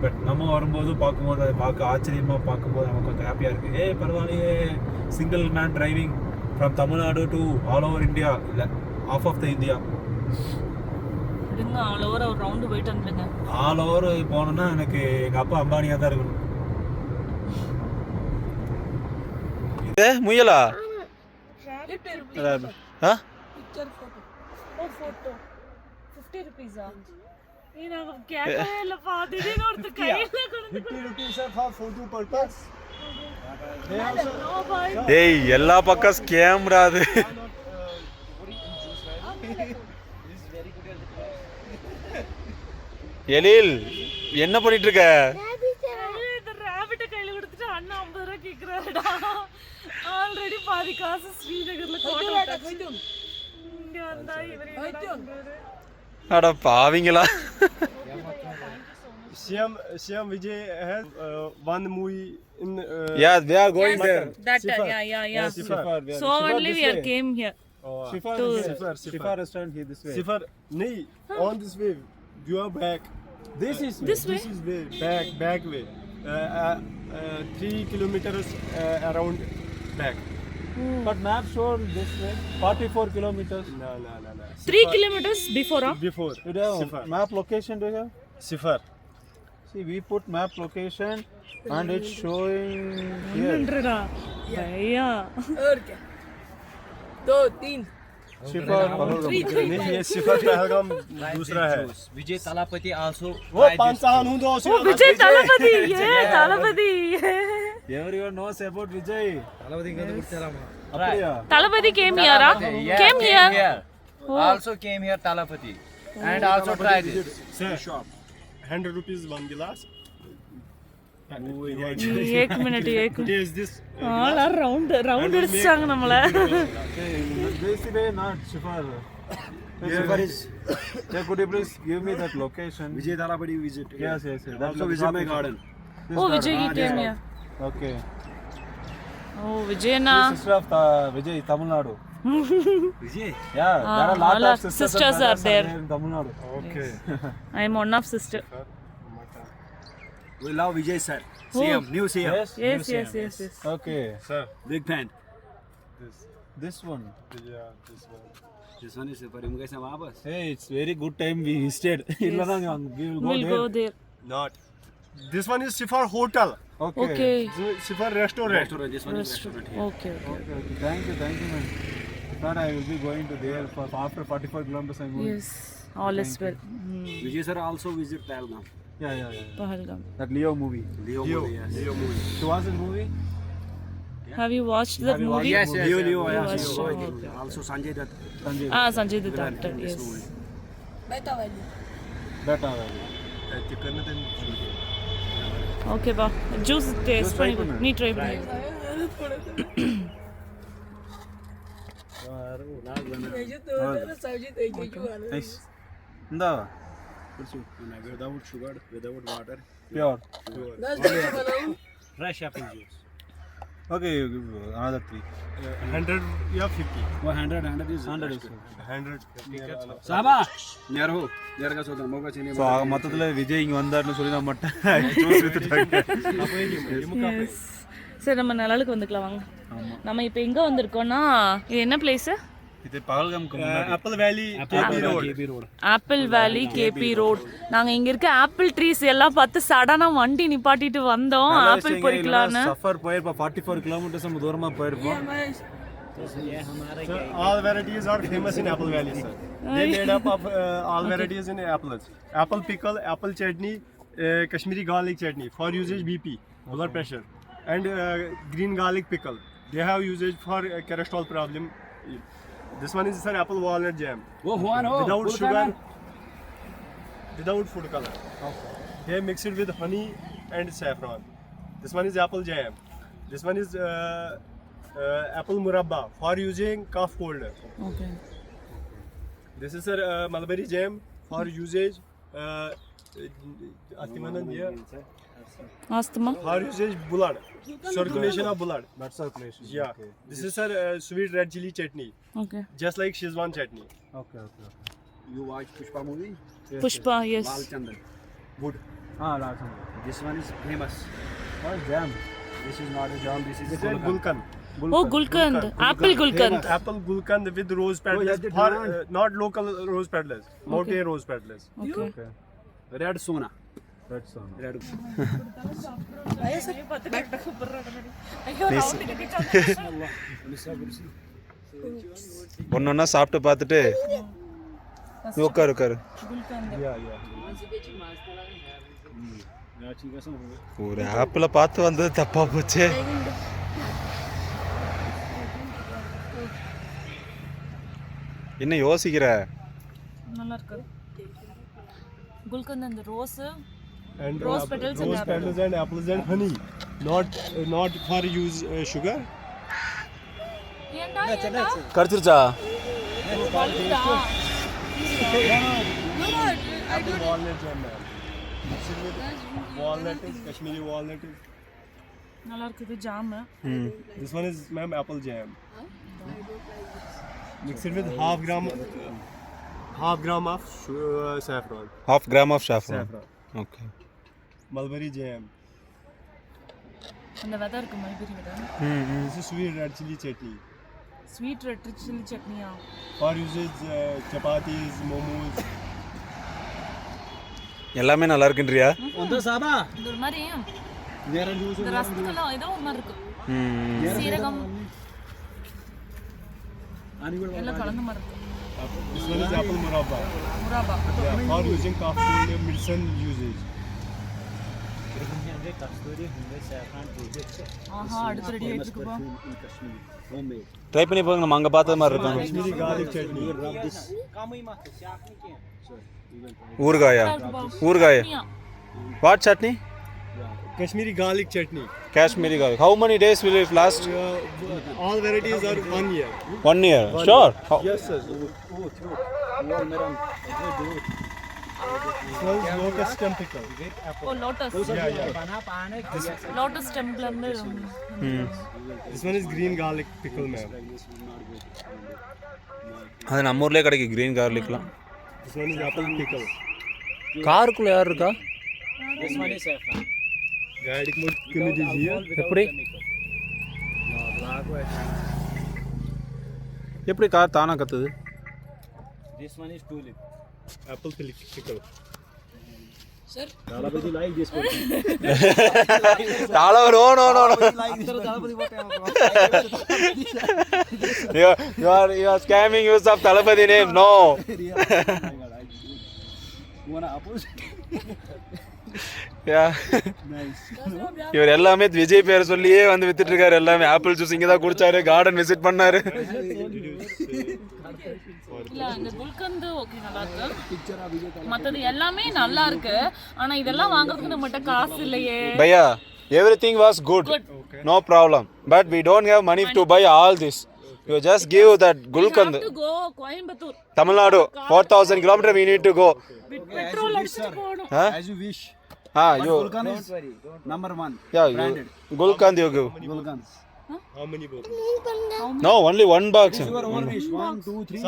பட் நம்ம வரும்போது பார்க்கும்போது அதை பார்க்க ஆச்சரியமாக பார்க்கும்போது நமக்கு கொஞ்சம் ஹாப்பியாக இருக்குது. பரவாயில்லையே, single man driving from Tamil Nadu to all over India, இல்லை half of the India. All over ஒரு ரவுண்டு போயிட்டு வந்துடுங்க. ஆல் ஓவர் போனோன்னா எனக்கு எங்கள் அப்பா அம்பானியாக தான் இருக்கணும். இது முயலா? ஆ ஃபோட்டோ 50 ரூபீஸா? நாங்க கேட்கவே இல்ல. திடீர்னு ஒருத்தர் கையில கொண்டு 50 rupees for photo purpose. டேய் எல்லா பக்கம் ஸ்கேம்ரா அது. எழில் என்ன பண்ணிட்டு இருக்க? இந்த ராபிட்ட கையில கொடுத்துட்டு அண்ணா 50 ரூபாய் கேக்குறாருடா. ஆல்ரெடி பாதி காசு ஸ்ரீநகர்ல போட்டு இங்க வந்தா இவரே அட பாவிங்களா. CM Vijay has one movie in Yeah, they are going there. that yeah. So only we are came here. Shifar restaurant here this way. Sifar nahi on this way you are back. This is This way? This is way back way 3 kilometers around back. but map show this way 44 kilometers. No 3 kilometers before before You have Sifar. map location do you have? Sifar See, we put map location and it's showing here. 100 भैया Shifar नहीं ये सिफर पहलगाम दूसरा है. विजय Thalapathy also वो पांचान हूं दो विजय तलपति ये Thalapathy Everyone knows about Vijay. தளபதி இங்க வந்து குடிச்சாராமா அப்படியா? தளபதி came here ah? Came here. Also came here Talapati and also tried it. Sir, 100 rupees one glass. एक minute Taste this. all around அடிச்சாங்க நம்மள. Basically not Shifar. Shifar is. Yeah, could you please give me that location? Vijay Talapati visit. Yes. That Also visit my garden. Oh, Vijay came here. Okay. Oh, Vijayna. Sister of Vijay, Tamil Nadu. Vijay? Yeah, there are a lot all of our sisters are there. in Tamil Nadu. Okay. I am one of sister. We love Vijay sir. CM, new CM. Yes. Okay. Sir, big fan. This one. This one is for him guys वापस. Hey, it's very good time we stayed. Illana we will We'll go go there. there. Not. This one is Sifar Hotel. Okay. Sifar Restaurant. This one is restaurant here. Okay. Okay. Thank you, man. Thought I will be going to there for after 44 kilometers I'm going. Yes. All is well. Vijay sir also visit Pahalgam. Yeah. Pahalgam. That Leo movie. Leo movie. Yes. Leo movie. You watched the movie? Have you watched that Have you movie? watched Leo. You Yes. watched, Okay. Also Sanjay Dutt. Sanjay. Sanjay Dutt actor. Yes. Beta Valley. Okay, ba. Juice taste try பண்ணி பண்ணு. நீ try பண்ணு. Nice. Inda. Without sugar, without water. Pure. Fresh apple juice. Okay, you give another 3. 100 या 50. 100 is 100 is 100. Saba. Near ho. Near का सोता मौका चीनी. So மொத்தத்துல விஜய் இங்க வந்தாருன்னு சொல்லி நான் மட்டும் ஜூஸ் வித்துட்டாங்க. Yes. சரி நம்ம நிழலுக்கு வந்துக்கலாம் வாங்க. நம்ம இப்போ எங்க வந்திருக்கோம்னா இது என்ன பிளேஸ்? இது பகல்காம்க்கு முன்னாடி Apple Valley KP Road. Apple வேலி கேபி ரோட். நாங்க இங்க இருக்க ஆப்பிள் ட்ரீஸ் எல்லாம் பார்த்து சடனா வண்டி நிப்பாட்டிட்டு வந்தோம் ஆப்பிள் பறிக்கலாம்னு. சஃபர் போயிருப்போம் 44 கிலோமீட்டர்ஸ் நம்ம தூரமா போயிருப்போம். So all varieties are famous in Apple Valley, sir. They made up of all varieties in apples. Apple pickle, apple chutney, Kashmiri garlic chutney for usage BP, blood pressure, and green garlic pickle. They have usage for cholesterol problem. This one is sir apple walnut jam. Without sugar, without food color. They mix it with honey and saffron. This one is apple jam. This one is apple murabba for using cough cold. Okay. This is sir mulberry jam for usage asthma. for usage blood, circulation of blood. Blood circulation. Yeah. Okay. This is sir sweet red chili chutney, Okay. just like Shizwan chutney. Okay. You watch Pushpa movie? Pushpa yes. Balchandran. Good. last one. This one is famous. What is jam? This is not a jam. This is Gulkand. Oh Gulkand. Apple Gulkand. Apple Gulkand with rose petals. For not local rose petals, mountain rose petals. Okay. Red Sona. Red song. Red. ஒன்னொன்னா சாப்பிட்டு பார்த்துட்டு உட்காரு ஒரு ஆப்பிள பார்த்து வந்தது தப்பா போச்சு. என்ன யோசிக்கிற? நல்லா இருக்கு. குல்கந்த் அந்த rose And Rose petals and rose petals and apples and honey. Not for use sugar. கடிச்சிருச்சா? Apple walnut jam, ma'am. Mixed with walnut, Kashmiri walnut. நல்லா இருக்குது jam. This one is ma'am apple jam. Mixed with half gram of saffron. Half gram of saffron. Okay. Mulberry jam. அந்த வெதை இருக்கு mulberry வெதை. This is sweet red chili chutney. Sweet red chilli சட்னியா? For usage chapatis, momos. எல்லாமே நல்லா இருக்குன்றியா? இது ஒரு மாதிரி இந்த ரசத்துக்கெல்லாம் ஏதோ ஒரு மாதிரி இருக்கு. சீரகம் எல்லாம் கலந்த மாதிரி இருக்கு. This one is apple murabba. முராபா. Yeah, for using cough cold medicine usage. ஆஹா அடுத்து ரெடி ஆயிட்டு இருக்குப்பா. ட்ரை பண்ணி பாருங்க, நம்ம அங்கே பார்த்தது மாதிரி இருக்கும். Kashmiri garlic chutney. ஊறுகாயா? ஊறுகாயா? What chutney? Kashmiri garlic chutney. Kashmiri garlic. How many days will it last? All varieties are 1 year. 1 year. Sure. Yes, sir. Smells locust stem pickle. O lotus. Lotus ஸ்டெம்ல இருந்து. This one is green garlic pickle, ma'am. அது நம்ம ஊர்லயே கிடைக்கும் green garlicலாம். This one is apple pickle. காருக்குள்ள யார் இருக்கா? This one is saffron. Garlic mud kunu dijiye. எப்படி? எப்படி கார் தானா கத்துது? This one is tulip. Apple pickle. Sir. Dalapati like this one. தாள no no no. You are scamming use of Talapati name. No. Yeah. இவர் எல்லாமே விஜய் பேர் சொல்லியே வந்து வித்துட்டு இருக்காரு. எல்லாமே ஆப்பிள் ஜூஸ் இங்க தான் குடிச்சாரு, கார்டன் விசிட் பண்ணாரு. இல்ல இந்த குல்கந்து ஓகே நல்லா இருக்கு. மத்தது எல்லாமே நல்லா இருக்கு. ஆனா இதெல்லாம் வாங்குறதுக்கு நம்மட்ட காசு இல்லையே. பையா, everything was good. No problem. But we don't have money to buy all this. You just give that Gulkand. to go Coimbatore. Tamil Nadu, 4,000 kilometers we need to go. Petrol அடிச்சிட்டு போணும். As you wish. You. Gulkan is number 1. Yeah, Gulkand you give. Gulkans. How many box? No, only one box. Your own wish. 1, 2, 3.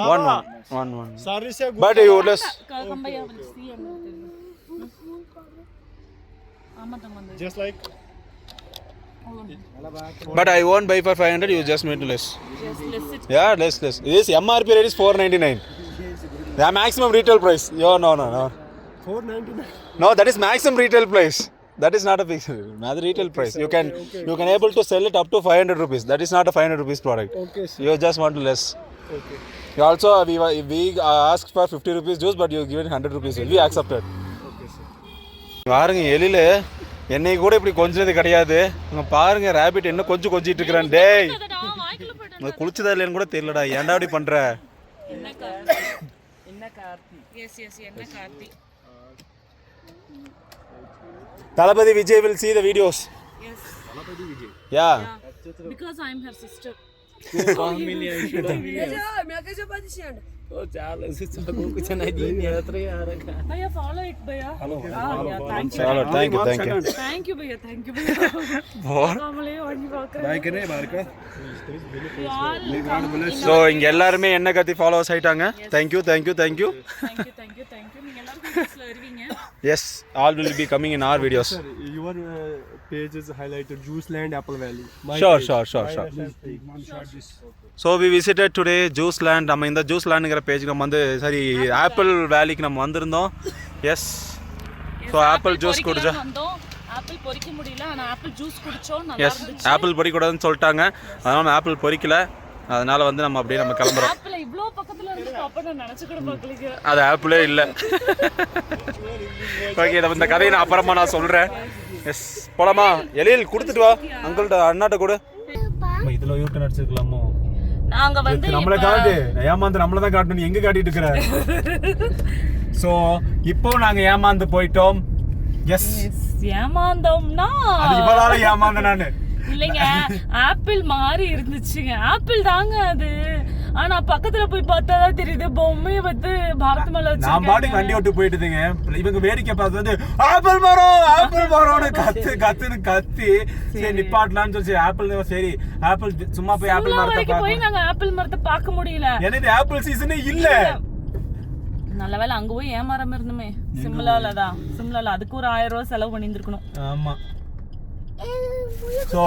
One. Sorry, sir. But you less. கம்பையா வந்து CM. ஆமா தங்க. Just like. But I won't buy for 500. You just made less. Just less it. Yeah, less. This MRP rate is 499. The maximum retail price. No. 499. No, that is maximum retail price. That is not a fixed not the retail price. You can able to sell it up to 500 rupees. That is not a 500 rupees product. Okay, sir. You just want less. Okay. You also we ask for 50 rupees juice, but you given 100 rupees. We accepted. Okay, sir. பாருங்க எலில என்னை கூட இப்படி கொஞ்சது கிடையாது. அங்க பாருங்க rapid என்ன கொஞ்சம் கொஞ்சிட்டு இருக்கறான். டேய் வாய்க்குள்ள போய்ட்டு குளிச்சதா இல்லன்னு கூட தெரியலடா. ஏன்டா இப்படி பண்ற? என்ன கார்த்தி. எஸ் என்ன Karthi. Talapati Vijay will see the videos. Yes. Dalapati Vijay. Yeah. Because I am her sister. Bhaiya, follow it, Bhaiya. Hello. Thank you. Chalo, thank you. Thank you, Bhaiya. காமலே வாங்கி பார்க்கறேன். So இங்க எல்லாரும் என்ன கத்தி ஃபாலோவர்ஸ் ஆயிட்டாங்க. Thank you. Thank you. நீங்க எல்லாரும் வீடியோஸ்ல வருவீங்க. Yes, all will be coming in our videos. Sir, your page is highlighted Juice Land Apple Valley. My Sure. page. So we visited today Juice Land. நம்ம இந்த Juice Landங்கற page நம்ம வந்து சரி apple வேலிக்கு நம்ம வந்திருந்தோம். Yes. So ஆப்பிள் ஜூஸ் குடிச்சோம். Apple பொரிக்க முடியல, ஆனா ஆப்பிள் ஜூஸ் குடிச்சோம். நல்லா Yes, இருந்துச்சு. ஆப்பிள் பொரிக்க கூடாதுன்னு சொல்லிட்டாங்க. அதனால ஆப்பிள் பொரிக்கல. அதனால வந்து நம்ம அப்படியே நம்ம கிளம்புறோம். ஆப்பிள் இவ்ளோ பக்கத்துல இருந்து பாப்பா நான் நினைச்சு கூட பார்க்கல. அது ஆப்பிளே இல்ல. ஓகே, இந்த கதையை நான் அப்புறமா நான் சொல்றேன். எஸ், போலாமா? எலில் கொடுத்துட்டு வா அங்கிள்ட்ட, அண்ணாட்ட கொடு. இதுல யூட்டன் அடிச்சிருக்கலாமோ? நாங்க வந்து நம்மள காட்டு ஏமாந்து நம்மள தான் காட்டணும். எங்க காட்டிட்டு இருக்கற? சோ இப்போ நாங்க ஏமாந்து போயிட்டோம். எஸ், ஏமாந்தோம்னா அது இவளால ஏமாந்த நானு இல்லைங்க. ஆப்பிள் மாதிரி இருந்துச்சுங்க. ஆப்பிள் தாங்க அது. ஆனா பக்கத்துல போய் பார்த்தா தான் தெரியுது பொம்மையை வந்து பாரத் மேல வச்சு. நான் பாட்டுக்கு வண்டி ஓட்டு போயிட்டுதுங்க. இவங்க வேடிக்கை பார்த்து வந்து ஆப்பிள் மரம்னு கத்தி சரி நிப்பாட்டலாம்னு சொல்லி ஆப்பிள் சரி ஆப்பிள் சும்மா போய் ஆப்பிள் மரத்தை போய் நாங்க ஆப்பிள் மரத்தை பார்க்க முடியல. எனக்கு ஆப்பிள் சீசனே இல்ல. நல்ல வேளை அங்க போய் ஏமாறாம இருந்துமே. சிம்லால அதுக்கு ஒரு 1000 ரூபாய் செலவு பண்ணியிருக்கணும். ஆமா. சோ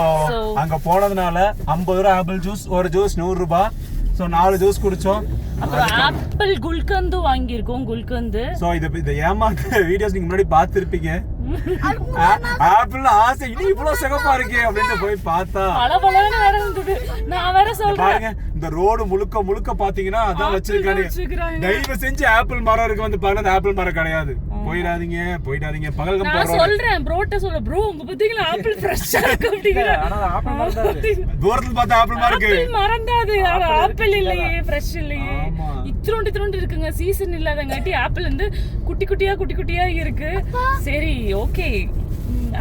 அங்க போனதுனால 50 ரூபாய் ஆப்பிள் ஜூஸ், ஒரு ஜூஸ் 100 ரூபாய். சோ 4 ஜூஸ் குடிச்சோம். அப்புறம் ஆப்பிள் குல்கந்து வாங்கியிருக்கோம். குல்கந்து. சோ இது ஏமாந்த வீடியோஸ் நீங்க முன்னாடி பார்த்திருப்பீங்க. ஆப்பிள் ஆசை இனி இவ்வளவு சிகப்பா இருக்கே அப்படின்னு போய் பார்த்தா பலபலன்னு வேற இருந்தது. நான் வேற சொல்றேன் பாருங்க இந்த ரோடு முழுக்க முழுக்க பாத்தீங்கன்னா அதான் வச்சிருக்காங்க. தயவு செஞ்சு ஆப்பிள் மரம் இருக்கு வந்து பாருங்க, அந்த ஆப்பிள் மரம் கிடையாது. போயிடாதீங்க பகல்கம் நான் சொல்றேன் ப்ரோட்ட சொல்றேன் ப்ரோ உங்க பத்திங்களா ஆப்பிள் ஃப்ரெஷ்ஷா இருக்கு அப்படிங்க. தூரத்துல பார்த்தா ஆப்பிள் மரம் இருக்கு. ஆப்பிள் மறந்தாது ஆப்பிள் இல்லையே ஃப்ரெஷ் இல்லையே. இத்ரோண்டு இருக்குங்க. சீசன் இல்லாதங்காட்டி ஆப்பிள் வந்து குட்டி குட்டியா இருக்கு. சரி ஓகே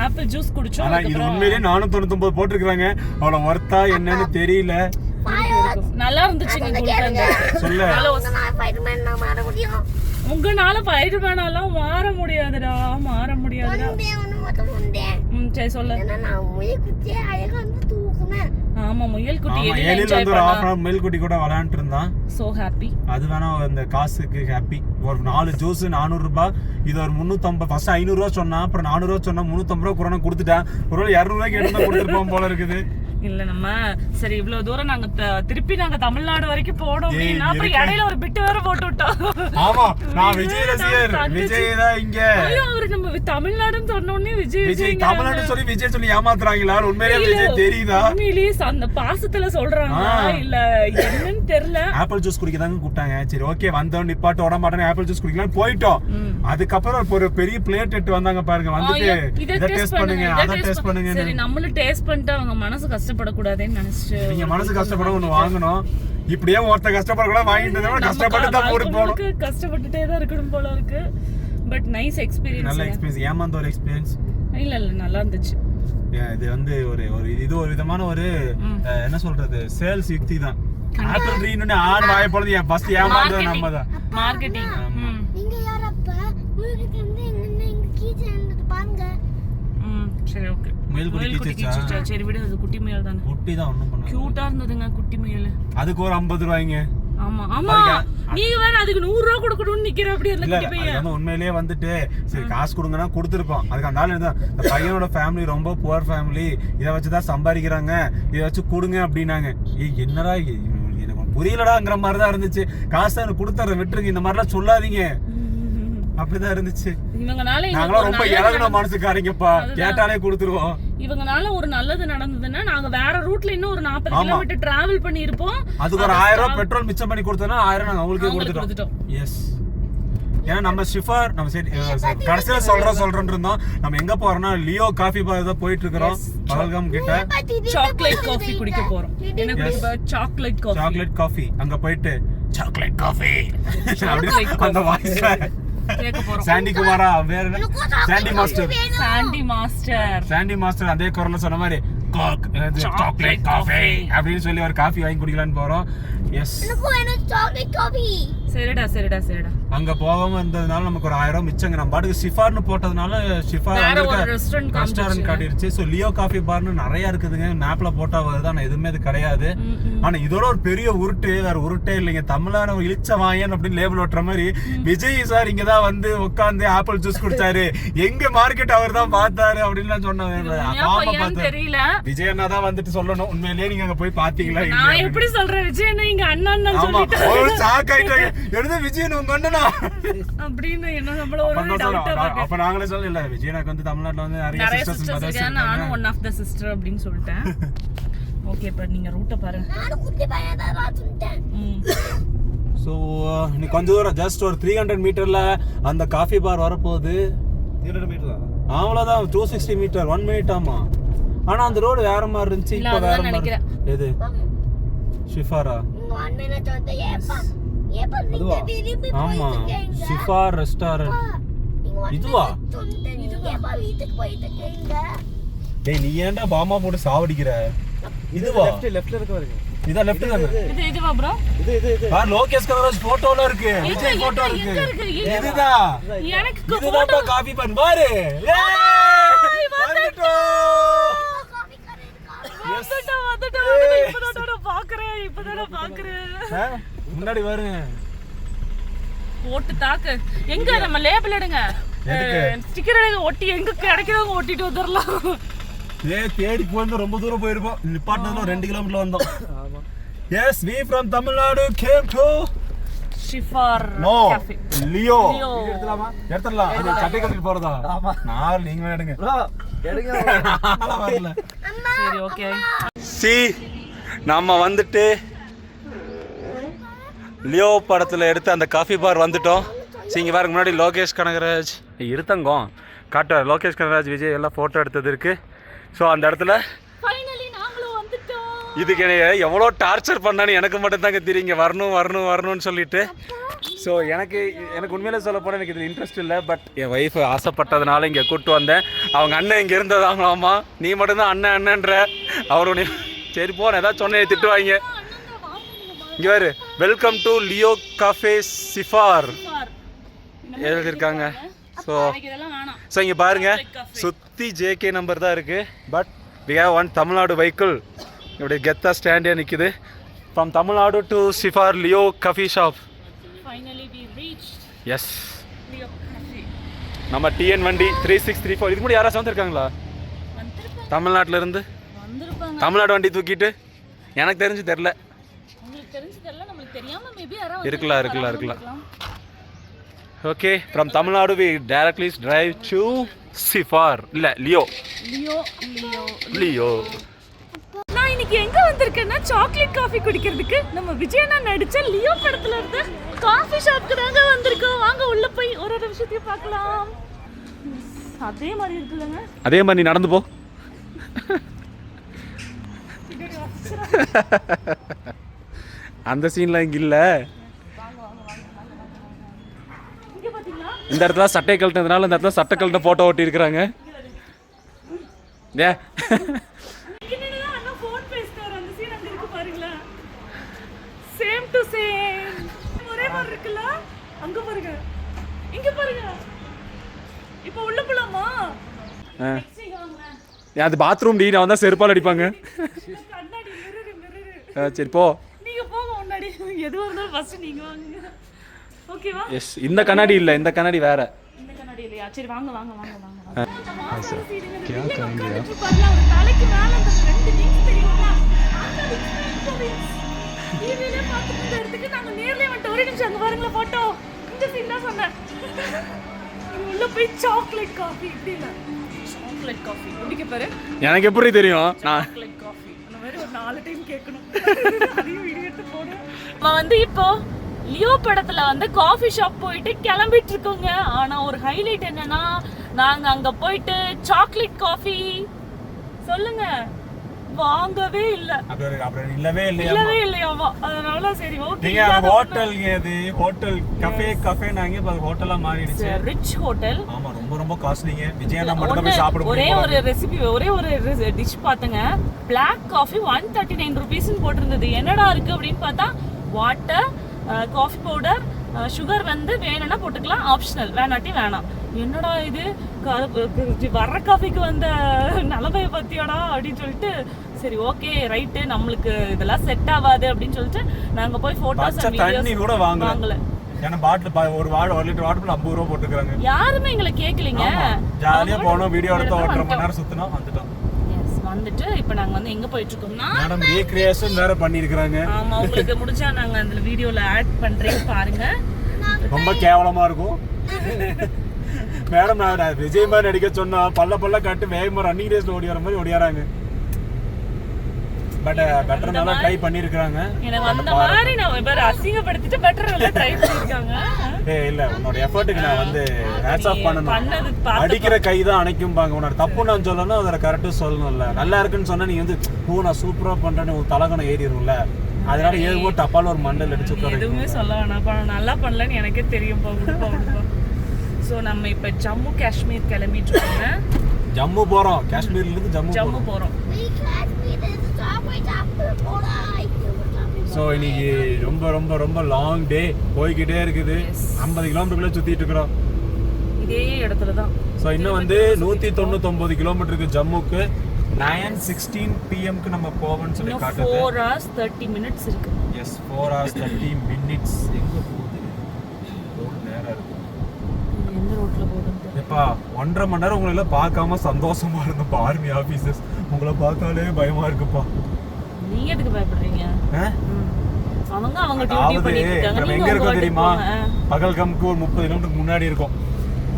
ஆப்பிள் ஜூஸ் குடிச்சோம். ஆனா இது உண்மையிலேயே 499 போட்டுருக்காங்க. அவ்வளவு வர்த்தா என்னன்னு தெரியல. நல்லா இருந்துச்சுங்க. சொல்ல உங்கனால ஃபைடர்மேனாலாம் மாற முடியாதுடா. சரி சொல்லு. ஆமா முயல் குட்டி என்ஜாய் பண்ணா. முயல் குட்டி கூட விளையாண்டுட்டு இருந்தான். So happy. அது வேணா அந்த காசுக்கு ஹாப்பி. ஒரு 4 ஜூஸ் 400 ரூபாய். இது ஒரு 350. ஃபர்ஸ்ட் 500 ரூபாய் சொன்னா, அப்புறம் 400 ரூபாய் சொன்னா 350 ரூபாய் குறன கொடுத்துட்டேன். ஒருவேளை 200 ரூபாய்க்கு எடுத்து கொடுத்துருப்போம் போல இருக்குது. இல்ல நம்ம சரி இவ்வளவு தூரம் நாங்க திருப்பி தமிழ்நாடு வரைக்கும் போனோம் அப்படின்னா அப்புறம் இடையில ஒரு பிட்டு வேற போட்டு விட்டோம். ஆமா நான் விஜய் ரசிகர். விஜய் தான் இங்க. அவரு நம்ம தமிழ்நாடுன்னு சொன்ன உடனே விஜய் தமிழ்நாடு சொல்லி விஜய் சொல்லி ஏமாத்துறாங்களா? உண்மையிலேயே விஜய் தெரியுதா? உண்மையிலேயே அந்த பாசத்துல சொல்றாங்க இல்ல என்னன்னு தெரியல. ஆப்பிள் ஜூஸ் குடிக்கதாங்க கூப்பிட்டாங்க. சரி ஓகே வந்தோம் நிப்பாட்டு ஓட மாட்டேன் ஆப்பிள் ஜூஸ் குடிக்கலாம் போயிட்டோம். அதுக்கப்புறம் ஒரு பெரிய பிளேட் எடுத்து வந்தாங்க பாருங்க. வந்துட்டு இத டேஸ்ட் பண்ணுங்க அத டேஸ்ட் பண்ணுங்க. சரி நம்மளும் டேஸ்ட் பண்ணிட்டு அவங்க மனசு கஷ்டப்படக்கூடாதுன்னு நினைச்சு நீங்க மனசு கஷ்டப்பட ஒண்ணு வாங்கணும். இப்படியே ஒருத்த கஷ்டப்படக்கூடாது வாங்கிட்டு கஷ்டப்பட்டு தான் போட்டு போகணும். கஷ்டப்பட்டுட்டே தான் இருக்கணும் போல இருக்கு. But nice experience. நல்ல எக்ஸ்பீரியன்ஸ். ஏமாந்த ஒரு எக்ஸ்பீரியன்ஸ் இல்ல நல்லா இருந்துச்சு. இது வந்து ஒரு விதமான ஒரு என்ன சொல்றது சேல்ஸ் யுக்தி தான். ஆப்பிள் ட்ரீன்னு ஆன் வாய போறது ஃபர்ஸ்ட் ஏமாந்தது நம்ம தான். மார்க்கெட்டிங். நீங்க யார் அப்ப உங்களுக்கு வந்து எங்க கீச்ச என்னது பாருங்க. சரி ஓகே. முயல் குட்டி கீச்சா. சரி விடு அது குட்டி முயல் தான. குட்டி தான் ஒண்ணும் பண்ணல. கியூட்டா இருந்ததுங்க குட்டி முயல். அதுக்கு ஒரு 50 ரூபாய்ங்க. ஆமா நீங்க வேற அதுக்கு 100 ரூபாய் கொடுக்கணும்னு நிக்கிற அப்படி அந்த குட்டி பையன். அது உண்மையிலேயே வந்துட்டு சரி காசு கொடுங்கன்னா கொடுத்துருப்போம். அதுக்கு அந்த ஆளு இந்த பையனோட ஃபேமிலி ரொம்ப புவர் ஃபேமிலி, இதை வச்சுதான் சம்பாதிக்கிறாங்க, இதை வச்சு கொடுங்க அப்படின்னாங்க. என்னடா எனக்கு புரியலடாங்கிற மாதிரிதான் இருந்துச்சு. காசு எனக்கு கொடுத்துற விட்டுருங்க இந்த மாதிரிலாம் சொல்லாதீங்க அப்படிதான் இருந்துச்சு. நாங்களாம் ரொம்ப இறகுன மனசுக்காரங்கப்பா, கேட்டாலே கொடுத்துருவோம். இவங்கனால ஒரு நல்லது நடந்ததுன்னா நாங்க வேற ரூட்ல இன்னும் ஒரு 40 கிலோமீட்டர் டிராவல் பண்ணி இருப்போம். அதுக்கு ஒரு 1000 ரூபாய் பெட்ரோல் மிச்சம் பண்ணி கொடுத்தோம்னா 1000 நாங்க அவங்களுக்கே கொடுத்துட்டோம். எஸ் ஏன்னா நம்ம ஷிஃபார் நம்ம சரி கடைசியில சொல்றோம் இருந்தோம். நம்ம எங்க போறோம்னா லியோ காஃபி பார் தான் போயிட்டு இருக்கிறோம். பகல்காம் கிட்ட சாக்லேட் காஃபி குடிக்க போறோம். என்ன குடிக்க? Chocolate coffee. அங்க போயிட்டு சாக்லேட் காஃபி அந்த வாய்ஸ்ல கேட்க போறோம். சாண்டி குமாரா வேற என்ன? சாண்டி மாஸ்டர் அதே குரல்ல சொன்ன மாதிரி சாக்லேட் காஃபி அப்படின்னு சொல்லி ஒரு காஃபி வாங்கி குடிக்கலாம்னு போறோம். Yes chocolate coffee. சரிடா அங்க போகாம இருந்ததுனால நமக்கு ஒரு 1000 ரூபாய் மிச்சங்க. நம்ம பாட்டுக்கு ஷிஃபார்னு போட்டதுனால ஷிஃபார் ரெஸ்டாரண்ட் காட்டிருச்சு. ஸோ லியோ காஃபி பார்னு நிறைய இருக்குதுங்க. மேப்ல போட்டா வருது. ஆனா எதுவுமே அது கிடையாது. ஆனா இதோட ஒரு பெரிய உருட்டு வேற உருட்டே இல்லைங்க. தமிழ்நாடு இழிச்ச வாயன் அப்படின்னு லேபிள் ஓட்டுற மாதிரி விஜய் சார் இங்கதான் வந்து உட்காந்து ஆப்பிள் ஜூஸ் குடிச்சாரு, எங்க மார்க்கெட் அவர் தான் பார்த்தாரு அப்படின்னு சொன்னாங்க. தெரியல விஜய் அண்ணா தான் வந்துட்டு சொல்லணும். உண்மையிலேயே நீங்க அங்க போய் பாத்தீங்களா? நான் எப்படி சொல்றேன் விஜய் அண்ணா இங்க அண்ணா சொல்லிட்டாரு. ஷாக் ஆயிட்டாங்க. எடுத்து விஜய் உங்க அண்ணனா அப்படின்னு என்ன நம்மள ஒரு டவுட் ஆகுது. அப்ப நாங்களே சொல்லல விஜயனாக்கு வந்து தமிழ்நாட்டுல வந்து நிறைய சிஸ்டர்ஸ் இருக்காங்க. நானும் ஒன் ஆஃப் தி சிஸ்டர் அப்படின்னு சொல்லிட்டேன். ஓகே இப்ப நீங்க ரூட்ட பாருங்க. நான் குட்டி பையன் தான் வாச்சுட்டேன். சோ நீ கொஞ்ச தூரம் ஜஸ்ட் ஒரு 300 மீட்டர்ல அந்த காஃபி பார் வர போகுது. 300 மீட்டர் அவ்வளவுதான். 260 மீட்டர் 1 மினிட் ஆமா. ஆனா அந்த ரோடு வேற மாதிரி இருந்துச்சு. இப்ப வேற மாதிரி. எது ஷிஃபாரா? 1 மினிட் வந்து ஆமா ஷிஃபார் ரெஸ்டாரண்ட். இதுவா? வீட்டுக்கு போயிட்டு இருக்கீங்க. டேய் நீ ஏன்டா பாமா போட்டு சாவடிக்கிற? இதுவா? லெஃப்ட்ல இருக்கு பாருங்க. இதா லெஃப்ட் தான? இதுவா ப்ரோ? இது பார் லோகேஷ் கனகராஜ் போட்டோல இருக்கு. விஜய் போட்டோ இருக்கு. இதுதான் எனக்கு இதுதான் காபி பண்ண பாரு. ஏய் வந்துட்டோம். இப்பதான் பாக்குறேன். முன்னாடி வருங்க. போட்டு தாக்கு. எங்க நம்ம லேபிள் எடுங்க. ஸ்டிக்கர் எடுங்க. ஒட்டி எங்க கிடைக்குதோ ஒட்டிட்டு வந்துடலாம். தேடி போய் ரொம்ப தூரம் போயிருப்போம். நிப்பாட்டினதுல 2 கிலோமீட்டர் வந்தோம். Yes we from Tamil Nadu came to ஷிஃபார் நோ cafe. Leo Leo. எடுத்துடலாம் அது சட்டை கட்டிட்டு போறதா நான் நீங்க எடுங்க நான்லாம் வரல சரி ஓகே. சி நம்ம வந்துட்டு லியோ படத்தில் எடுத்த அந்த காஃபி பார் வந்துட்டோம். சரி இங்கே பாருங்க முன்னாடி லோகேஷ் கனகராஜ் இருத்தங்கம் காட்டுறார். லோகேஷ் கனகராஜ் விஜய் எல்லாம் ஃபோட்டோ எடுத்தது இருக்குது. ஸோ அந்த இடத்துல ஃபைனலி நாங்களும் வந்துட்டோம். இதுக்கு என்னைய எவ்வளோ டார்ச்சர் பண்ணான்னு எனக்கு மட்டும்தாங்க தெரியும். இங்கே வரணும்னு சொல்லிட்டு. ஸோ எனக்கு உண்மையிலே சொல்ல போனால் எனக்கு இதில் இன்ட்ரெஸ்ட் இல்லை. பட் என் ஒய்ஃபு ஆசைப்பட்டதுனால இங்கே கூப்பிட்டு வந்தேன். அவங்க அண்ணன் இங்கே இருந்ததாங்களாமா. நீ மட்டும்தான் அண்ணன்ற அவரு சரி போன ஏதாவது சொன்னேன் திட்டுவாங்க. இங்கே வேறு welcome to Leo cafe Sifar எழுதியிருக்காங்க. ஸோ இங்கே பாருங்க சுற்றி ஜேகே நம்பர் தான் இருக்குது. But we have one Tamil Nadu vehicle இப்படி கெத்தா ஸ்டாண்டே நிற்குது. From Tamil Nadu to Sifar Leo coffee shop. Yes நம்ம டிஎன் வண்டி 3634. இதுக்கு முன்னாடி யாராச்சும் வந்திருக்காங்களா தமிழ்நாட்டில் இருந்து? தமிழ்நாடு வண்டி தூக்கிட்டு எனக்கு தெரில. இருக்கலாம். Okay from Tamil Nadu we directly drive to Sifar இல்ல லியோ. நான் இன்னைக்கு எங்க வந்திருக்கேன்னா சாக்லேட் காஃபி குடிக்கிறதுக்கு. நம்ம விஜய் அண்ணா நடிச்ச லியோ படத்துல இருந்து காஃபி ஷாப்க்கு தாங்க வந்திருக்கோம். வாங்க உள்ள போய் ஒரு விஷயத்தையும் பார்க்கலாம். அதே மாதிரி இருக்குல்லங்க. அதே மாதிரி நீ நடந்து போ. அந்த சீன்லாம் இங்கே இல்லை. இந்த இடத்துல சட்டை கழட்டினதுனால இந்த இடத்துல சட்டை கழட்ட ஃபோட்டோ ஒட்டி இருக்கிறாங்க. ஏ சேம் டு சேம் ஒரே மாதிரி இருக்குல்ல. அங்க பாருங்க இங்க பாருங்க. இப்போ உள்ள போலாமா? அது பாத்ரூம் டி நான் வந்தா செருப்பால் அடிப்பாங்க. சரி போ. நீங்க போங்க முன்னாடி. எதுவா இருந்தாலும் ஃபர்ஸ்ட் நீங்க வாங்குங்க. ஓகேவா? எஸ் இந்த கண்ணாடி இல்ல, இந்த கண்ணாடி வேற. இந்த கண்ணாடி இல்லையா? சரி வாங்க. क्या करेंगे आप? தலைக்கு மேல அந்த ரெண்டு விங்ஸ் தெரியுமா? அந்த விங்ஸ் டிவில பார்த்துட்டு எடுத்துட்டு நாங்க நேர்ல வந்து ஒரு நிமிஷம் அங்க பாருங்க போட்டோ. இந்த சீன் தான் சொன்னேன். உள்ள போய் சாக்லேட் காஃபி இப்படில. சாக்லேட் காஃபி குடிக்க பாரு. எனக்கு எப்படி தெரியும்? நான் சாக்லேட் காஃபி அந்த மாதிரி ஒரு 4 டைம் கேட்கணும். அதே வீடியோ எடுத்து போடு. நான் வந்து இப்போ லியோ படத்துல வந்து காஃபி ஷாப் போயிட்டு கிளம்பிட்டு இருக்கோங்க. ஆனா ஒரு ஹைலைட் என்னன்னா நாங்க அங்க போயிட்டு சாக்லேட் காஃபி சொல்லுங்க வாங்கவே இல்ல. அப்புறம் இல்லவே இல்லையாமா. அதனால சரி ஓகே. நீங்க ஹோட்டல் இது ஹோட்டல் கஃபே நாங்க இப்ப ஹோட்டலா மாறிடுச்சு. Rich hotel. ஆமா ரொம்ப காஸ்ட்லிங்க. விஜயண்ணா மட்டும் தான் போய் சாப்பிட ஒரே ஒரு ரெசிபி ஒரே ஒரு டிஷ் பார்த்தங்க. Black coffee 139 ரூபீஸ்னு போட்டிருந்தது. என்னடா இருக்கு அப்படின்னு பார்த்தா வாட்டர், காஃபி பவுடர், சுகர் வந்து வேணும்னா போட்டுக்கலாம், ஆப்ஷனல், வேணாட்டி வேணாம். என்னடா இது வர்ற காஃபிக்கு வந்த நிலமையை பத்தியாடா அப்படின்னு சொல்லிட்டு சரி ஓகே ரைட்டு நம்மளுக்கு இதெல்லாம் செட் ஆகாது அப்படின்னு சொல்லிட்டு நாங்க போய் போட்டோஸ் தண்ணி கூட வாங்கல. ஏன்னா பாட்டில் ஒரு லிட்டர் வாட்டர் 50 ரூபா போட்டுக்கிறாங்க. யாருமே எங்களை கேட்கலீங்க. ஜாலியா போனோம், வீடியோ எடுத்தோம், 1.5 மணி நேரம் சுத்தினோம், வந்துட்டோம். வந்துட்டு இப்போ நாங்க வந்து எங்க போயிட்டு இருக்கோம்னா மேடம் ரீக்ரியேஷன் வேற பண்ணிருக்காங்க. ஆமா உங்களுக்கு முடிஞ்சா நாங்க அந்த வீடியோல ஆட் பண்றேன் பாருங்க. ரொம்ப கேவலமா இருக்கும். மேடம் நான் விஜய் மாதிரி நடிக்க சொன்னா பல்ல காட்டு வேகமா ரன்னிங் ரேஸ்ல ஓடி வர மாதிரி ஓடியாராங்க. பட் பெட்டர் நல்லா ட்ரை பண்ணிருக்காங்க. எனக்கு அந்த மாதிரி நான் வேற அசிங்கப்படுத்திட்டு பெட்டர் நல்லா ட்ரை பண்ணிருக்காங்க. இல்ல உன்னோட எஃபர்ட்டுக்கு நான் வந்து ஹேட்ஸ் ஆஃப் பண்ணணும். அடிக்கிற கை தான் அணைக்கும்பாங்க. உன்னோட தப்பு நான் சொல்லணும், அதை கரெக்டா சொல்லணும்ல. நல்லா இருக்குன்னு சொன்னா நீ வந்து நான் சூப்பரா பண்றேன்னு ஒரு தலகணம் ஏறிடும்ல. அதனால ஏதோ டப்பால ஒரு மண்டல் அடிச்சு உட்காரு. எதுவுமே சொல்ல வேணாம், நல்லா பண்ணலன்னு எனக்கே தெரியும். ஸோ நம்ம இப்போ ஜம்மு காஷ்மீர் கிளம்பிட்டு இருக்கோங்க. ஜம்மு போறோம், காஷ்மீர்ல இருந்து ஜம்மு போறோம். ஸோ இன்னைக்கு ரொம்ப லாங் டே போய்கிட்டே இருக்குது. 50 கிலோமீட்டருக்குள்ள சுத்திட்டு இருக்கிறோம் இதே இடத்துல தான். ஸோ இன்னும் வந்து 199 கிலோமீட்டருக்கு ஜம்முக்கு 9:16 PM நம்ம போவோம்னு சொல்லி காட்டுது. 4 hours 30 minutes இருக்கு. Yes 4 hours 30 minutes. எங்க போகுது? ரோட் நேரா இருக்கு. எந்த ரோட்ல போகுது? எப்பா 1.5 மணி நேரம் உங்களை எல்லாம் பார்க்காம சந்தோஷமா இருந்தப்பா. ஆர்மி ஆபீசர்ஸ் உங்களை பார்த்தாலே பயமா இருக்குப்பா. நீங்க எதுக்கு பயப்படுறீங்க? அவங்க டியூட்டி அதாவது பண்ணிட்டு இருக்காங்க. நம்ம நீங்க எங்க உங்க இருக்கோம் வாட்டுக்கு தெரியுமா? போங்க. பகல்காமுக்கு ஒரு 30 கிலோமீட்டருக்கு முன்னாடி இருக்கும்.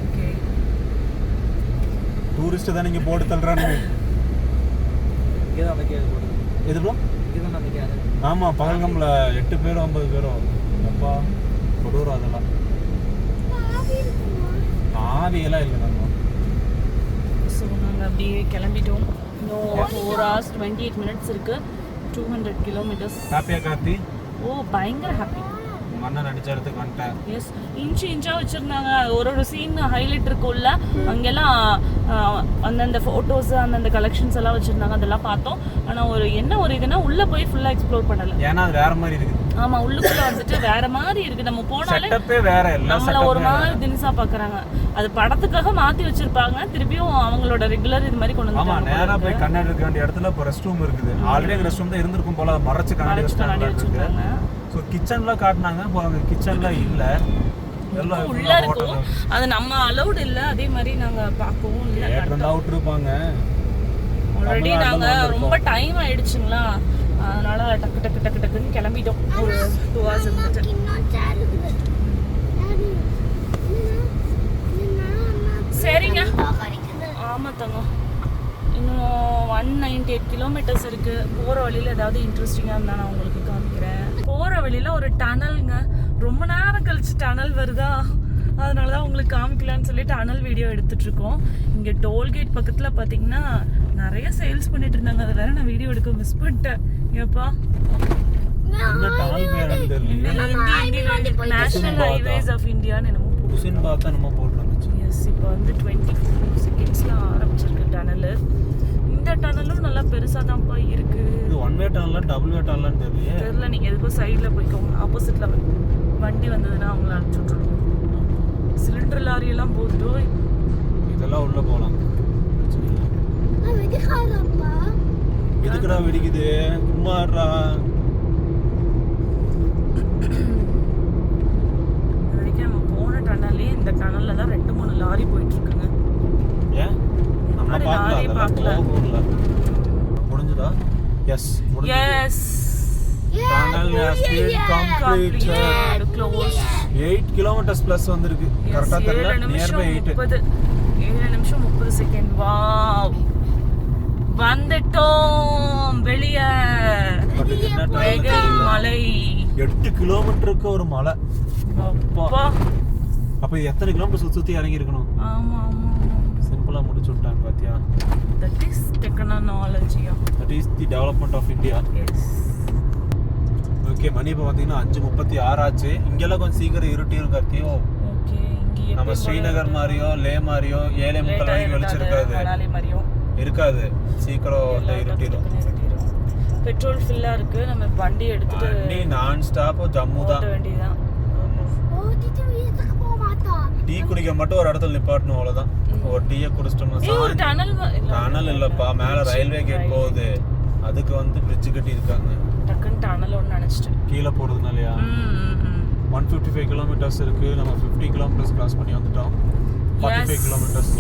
ஓகே. டூரிஸ்ட் தான் நீங்க போட்டு தள்ளுறானுங்க. இங்கே தான் வைக்காது போடுது. எது ப்ரோ? இங்கே தான் வைக்காது. ஆமா, பகல்காம்ல 8 பேர் 50 பேரோ அப்பா கொடூரம் அதெல்லாம். ஆவியெல்லாம் இல்லை நம்ம. ஸோ நாங்கள் அப்படியே கிளம்பிட்டோம். இன்னும் 4 hours 28 minutes இருக்கு. 200 kilometers. ஹாப்பியா கார்த்தி? ஓ பயங்கர ஹாப்பி. உங்க அண்ணன் நடிச்ச இடத்துக்கு வந்துட்டேன். எஸ், இன்ச்சா வச்சிருந்தாங்க. ஒரு சீன் ஹைலைட் இருக்கும்ல, அங்கெல்லாம் அந்தந்த ஃபோட்டோஸ் அந்தந்த கலெக்ஷன்ஸ் எல்லாம் வச்சிருந்தாங்க. அதெல்லாம் பார்த்தோம். ஆனால் ஒரு இதுனா உள்ள போய் ஃபுல்லாக எக்ஸ்ப்ளோர் பண்ணல. ஏன்னா அது வேற மாதிரி இருக்கு. ஆமா, உள்ளுக்குள்ள வந்துட்டு வேற மாதிரி இருக்கு. நம்ம போனாலே செட்டப்பே வேற, எல்லாம் நம்மள ஒரு மாதிரி தினிசா பாக்குறாங்க. அது படத்துக்காக மாத்தி வச்சிருப்பாங்க. திருப்பியும் அவங்களோட ரெகுலர் இது மாதிரி கொண்டு ஆமா, வந்து நேரா போய் கண்ணாடி இருக்க வேண்டிய இடத்துல இப்போ ரெஸ்ட் ரூம் இருக்குது. ஆல்ரெடி ரெஸ்ட் ரூம் தான் இருந்திருக்கும் போல, மறைச்சு கண்ணாடி வச்சிருக்காங்க. ஸோ கிச்சன்ல காட்டினாங்க, அவங்க கிச்சன்ல இல்ல, எல்லாம் உள்ள இருக்கும். அது நம்ம அலௌட் இல்ல. அதே மாதிரி நாங்க பார்க்கவும் இல்ல. ஏற்றந்தா விட்டுருப்பாங்க. ஆல்ரெடி நாங்க ரொம்ப டைம் ஆயிடுச்சுங்களா, அதனால டக்கு டக்கு டக்கு டக்குன்னு கிளம்பிட்டோம். ஒரு 2 hours இருந்துட்டு. சரிங்க. ஆமா தங்கம், இன்னும் 198 kilometers இருக்கு. போற வழியில ஏதாவது இன்ட்ரெஸ்டிங்கா இருந்தா நான் உங்களுக்கு காமிக்கிறேன். போற வழியில ஒரு டனல்ங்க. ரொம்ப நேரம் கழிச்சு டனல் வருதா, அதனாலதான் உங்களுக்கு காமிக்கலான்னு சொல்லி டனல் வீடியோ எடுத்துட்டு இருக்கோம். இங்க டோல்கேட் பக்கத்துல பாத்தீங்கன்னா நிறைய சேல்ஸ் பண்ணிட்டு இருந்தாங்க. அதை வேற நான் வீடியோ எடுக்க மிஸ் பண்ணிட்டேன். ஏப்பா, இந்த டனல் பேர் தெரியல. நேஷனல் ஹைவேஸ் ஆஃப் இந்தியான்னு என்னமோ குசின் பார்த்தா நம்ம போட்டு வந்துச்சு. எஸ், இப்போ வந்து 24 secondsல ஆரம்பிச்சிருக்கு டனல். இந்த டனலும் நல்லா பெருசா தான்ப்பா இருக்கு. இது ஒன் வே டனலா டபுள் வே டனலான்னு தெரியல. நீங்க எதுக்கும் சைட்ல போய்க்கோங்க. ஆப்போசிட்ல வண்டி வந்ததுன்னா அவங்கள அனுப்பிச்சு விட்டுருவோம். சிலிண்டர் லாரி எல்லாம் போகுது. இதெல்லாம் உள்ள போலாம். எதுக்குடா வெடிக்குது? சும்மாடா. நம்ம போன டனல்லே இந்த டனல்ல தான் 2-3 லாரி போயிட்டு இருக்குங்க. ஏன் நம்ம பார்க்கல. முடிஞ்சதா? Yes, yes. Tunnel has been completed. Close. 8 kilometers plus வந்திருக்கு. கரெக்ட்டா தெரியல. நியர்பை 8. 7 நிமிஷம் 30 செகண்ட். வாவ், வந்துட்டோம் வெளியே. வெகை மலை. 8 கிலோமீட்டருக்கு ஒரு மலை. அப்பா, அப்ப இது எத்தனை கிலோமீட்டர் சுத்தி இறங்கி இருக்கணும்? ஆமா ஆமா. சிம்பிளா முடிச்சு விட்டாங்க பாத்தியா. That is technology. That is the development of India. Yes. Okay, மணி இப்போ பார்த்தீங்கன்னா 5:36 ஆச்சு. இங்கெல்லாம் கொஞ்சம் சீக்கிரம் இருட்டியும் கார்த்தியோ. ஓகே, இங்க நம்ம ஸ்ரீநகர் மாதிரியோ லே மாதிரியோ 7:30 மணிக்கு வெளிச்சிருக்காது, மணாலி மாதிரியோ இருக்காது. சீக்கிரம் இருட்டிடும். பெட்ரோல் ஃபில்லா இருக்கு. நம்ம வண்டி எடுத்துட்டு நீ நான் ஸ்டாப் ஜம்மு தான். ஓட்ட வேண்டியதுதான். டீ குடிக்க மட்டும் ஒரு இடத்துல நிப்பாட்டணும், அவ்வளவுதான். ஒரு டீயை குடிச்சிட்டோம்னா. ஒரு டனல் இல்லப்பா, மேல ரயில்வே கேட் போகுது, அதுக்கு வந்து பிரிட்ஜ் கட்டி இருக்காங்க. டக்குன்னு டனல் ஒன்று நினைச்சிட்டேன். கீழே போறதுனாலயா? 155 கிலோமீட்டர்ஸ் இருக்கு. நம்ம 50 கிலோமீட்டர்ஸ் கிராஸ் பண்ணி வந்துட்டோம். 45 கிலோமீட்டர்ஸ்.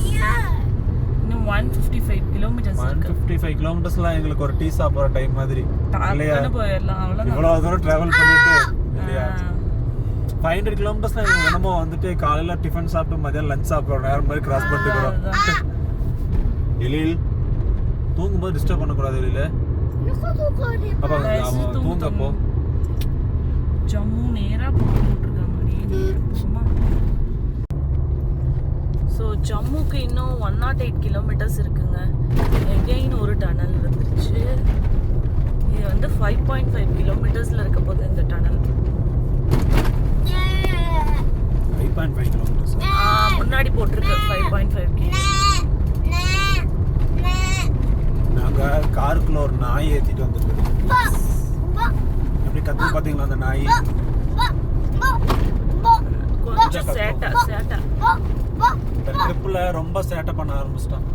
இன்னும் 155 கிலோமீட்டர்ஸ் இருக்கு. 155 கிலோமீட்டர்ஸ்லாம் எங்களுக்கு ஒரு டீ சாப்பிட்ற டைம் மாதிரி இல்லையா? போயிடலாம், அவ்வளோதான். இவ்வளோ தூரம் ட்ராவல் பண்ணிட்டு இல்லையா? 500 கிலோமீட்டர்ஸ்லாம் என்னமோ வந்துட்டு காலையில் டிஃபன் சாப்பிட்டு மதியம் லஞ்ச் சாப்பிட்ற நேரம் மாதிரி கிராஸ் பண்ணிட்டு இருக்கிறோம். எழில் தூங்கும்போது டிஸ்டர்ப் பண்ணக்கூடாது. எழில் அப்போ தூங்கப்போ ஜம்மு நேராக போட்டுருக்காங்க. சும்மா ஸோ ஜம்முக்கு இன்னும் 108 கிலோமீட்டர்ஸ் இருக்குங்க. எகெயின் ஒரு டனல் வந்துருச்சு. இது வந்து 5.5 கிலோமீட்டர்ஸில் இருக்க போது இந்த டனல். 5.5 கிலோமீட்டர்ஸ் முன்னாடி போட்டிருக்கு 5.5 கிலோமீட்டர். நாங்கள் காருக்குள்ள ஒரு நாய் ஏற்றிட்டு வந்துருக்கோம். எப்படி கற்று பார்த்தீங்களா அந்த நாய்? கொஞ்சம் சேட்டா இந்த ட்ரிப்பில் ரொம்ப சேட்டை பண்ண ஆரம்பிச்சிட்டான்.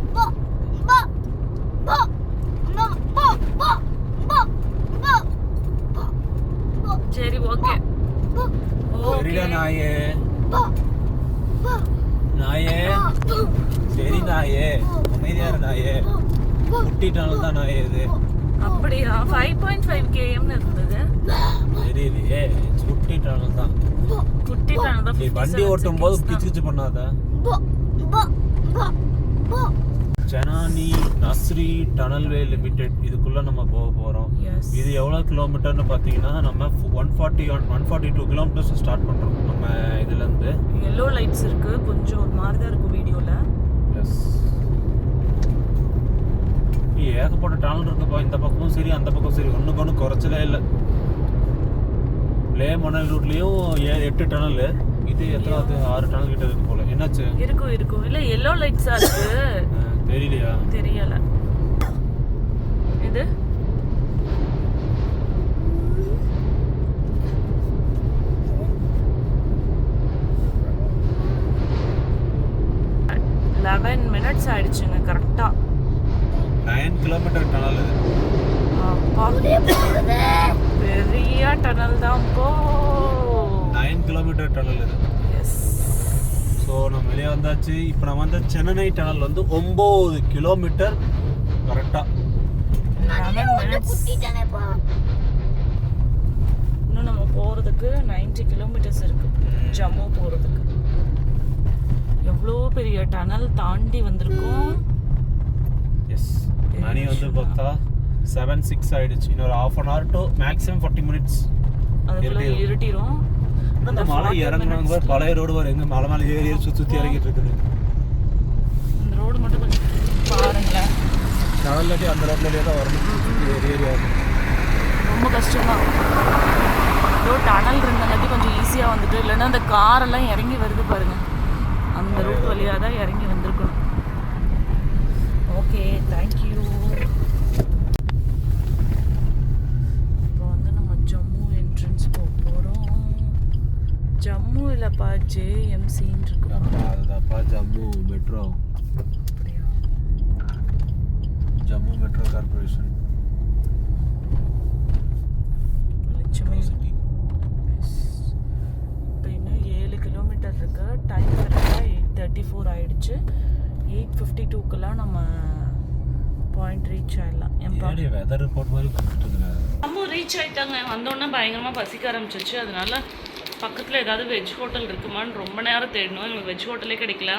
சரி, ஓகே. சரிடா நாயே, நாயே, சரி நாயே, அமைதியாரு நாயே. குட்டிட்டாலும் தான் நாயே இது. அப்படியா 5.5 km இருந்தது. தெரியலையே குட்டி டனல் தான். குட்டி டனல் தான். நீ வண்டி ஓட்டும் போது கிச்சு கிச்சு பண்ணாத. ஜனானி நஸ்ரி டனல்வே லிமிடெட் இதுக்குள்ள நம்ம போக போறோம். Yes. இது எவ்வளவு கிலோமீட்டர்னு பாத்தீங்கன்னா நம்ம 142 கிலோமீட்டர்ஸ் ஸ்டார்ட் பண்றோம் நம்ம இதுல இருந்து. yellow லைட்ஸ் இருக்கு, கொஞ்சம் ஒரு மாதிரி தான் இருக்கும் வீடியோல. எஸ் ஏகப்பட்ட டனல் இருக்குப்பா, இந்த பக்கமும் சரி அந்த பக்கம் சரி, ஒண்ணுக்கு ஒன்று குறைச்சலே இல்லை. லே மணல் ரூட்லயும் 8 டனல், இது எத்தனாவது 6 டனல் கிட்ட இருக்கு போல. என்னாச்சு? இருக்கும் இல்ல yellow லைட்ஸா இருக்கு. தெரியலையா? தெரியல. இது minutes ஆயிடுச்சுங்க கரெக்டா. 9 கிலோமீட்டர் டனல் இது. அப்பா பெரிய டனல் தான் போ. 9 கிலோமீட்டர் டனல் இது. எஸ். ஸோ நம்ம வெளியே வந்தாச்சு. இப்போ நம்ம வந்து சென்னை டனல் வந்து 9 கிலோமீட்டர் கரெக்டாக. 11 minutes. இன்னும் நம்ம போகிறதுக்கு 90 கிலோமீட்டர்ஸ் இருக்கு ஜம்மு போகிறதுக்கு. எவ்வளோ பெரிய டனல் தாண்டி வந்திருக்கோம். எஸ் மணி வந்து பார்த்தா 7:06 ஆயிடுச்சு. இன்னொரு 1/2 hour டு மேக்ஸிமம் 40 minutes அதுக்குள்ள இருட்டிரும். அந்த மலை இறங்குனாங்க பழைய ரோடு வர எங்க மலை மேலே ஏறி சுற்றி இறங்கிட்டு இருக்குது. இந்த ரோடு மட்டும் கொஞ்சம் பாருங்களேன். டனல்லாட்டி அந்த ரோட்லேயே தான் வரணும். ஏறி வரணும். ரொம்ப கஷ்டம்தான். ஏதோ டனல் இருந்தங்காட்டி கொஞ்சம் ஈஸியாக வந்துட்டு, இல்லைன்னா அந்த காரெல்லாம் இறங்கி வருது பாருங்க, அந்த ரூட் வழியாக தான் இறங்கி வந்திருக்கணும். Okay thank you. இப்போ வந்து நம்ம ஜம்மு என்ட்ரன்ஸ் போக போகிறோம். ஜம்மு இல்லைப்பா JMCன்னு இருக்கு. அதுதான்ப்பா ஜம்மு மெட்ரோ. அப்படியா? Jammu metro corporation. வெளிச்சமே. இப்போ இன்னும் 7 கிலோமீட்டர் இருக்கு. டைம் கரெக்டாக 8:34 ஆயிடுச்சு. 8:52க்கெல்லாம் நம்ம பாயிண்ட் ரீச் ஆயிடலாம். ஏடி வெதர் ரிப்போர்ட் மாதிரி கொடுத்துருக்குங்க. நம்ம ரீச் ஆயிட்டாங்க. வந்தோடனே பயங்கரமாக பசிக்க ஆரம்பிச்சிச்சு. அதனால பக்கத்தில் ஏதாவது வெஜ் ஹோட்டல் இருக்குமான்னு ரொம்ப நேரம் தேடினோம். எங்களுக்கு வெஜ் ஹோட்டலே கிடைக்கல.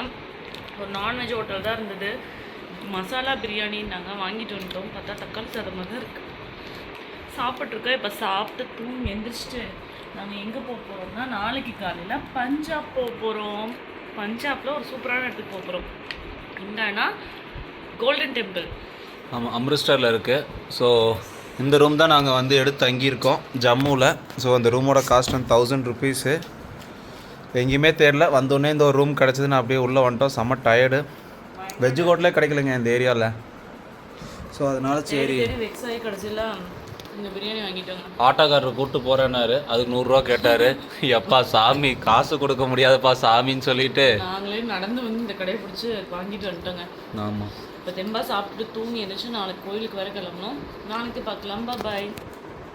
ஒரு நான்வெஜ் ஹோட்டல் தான் இருந்தது. மசாலா பிரியாணின்னாங்க, வாங்கிட்டு வந்துட்டோம். பார்த்தா தக்காளி சாதமாக தான் இருக்குது. சாப்பிட்ருக்கோம். இப்போ சாப்பிட்டு தூங்கி எந்திரிச்சிட்டு நாங்கள் எங்கே போக போகிறோம்னா, நாளைக்கு காலையில் பஞ்சாப் போக போகிறோம். பஞ்சாபில் ஒரு சூப்பரான இடத்துக்கு போக போகிறோம். என்னன்னா கோல்டன் டெம்பிள். ஆமாம், அம்ரிஸ்டரில் இருக்குது. ஸோ இந்த ரூம் தான் நாங்கள் வந்து எடுத்து தங்கியிருக்கோம் ஜம்முவில். ஸோ அந்த ரூமோட காஸ்ட் வந்து 1000 rupees. எங்கேயுமே தெரியல, வந்தோடனே இந்த ஒரு ரூம் கிடச்சிதுன்னு அப்படியே உள்ளே வந்துட்டோம். செம்ம டயர்டு. வெஜ்ஜு ஹோட்டலே கிடைக்கலைங்க இந்த ஏரியாவில். ஸோ அதனால சரி வெக்ஸ் ஆகி கடைசியில் இந்த பிரியாணி வாங்கிட்டோங்க. ஆட்டோக்காரர் கூப்பிட்டு போகிறேன்னாரு. அதுக்கு 100 ரூபா கேட்டார். எப்பா சாமி காசு கொடுக்க முடியாதுப்பா சாமின்னு சொல்லிட்டு நாங்களே நடந்து வந்து இந்த கடையை பிடிச்சி வாங்கிட்டு வந்துட்டோங்க. ஆமாம். இப்போ தெம்பா சாப்பிட்டுட்டு தூங்கி எந்திரிச்சு நாளைக்கு கோயிலுக்கு வேற கிளம்பணும். நாளைக்கு பார்க்கலாம். பாய்.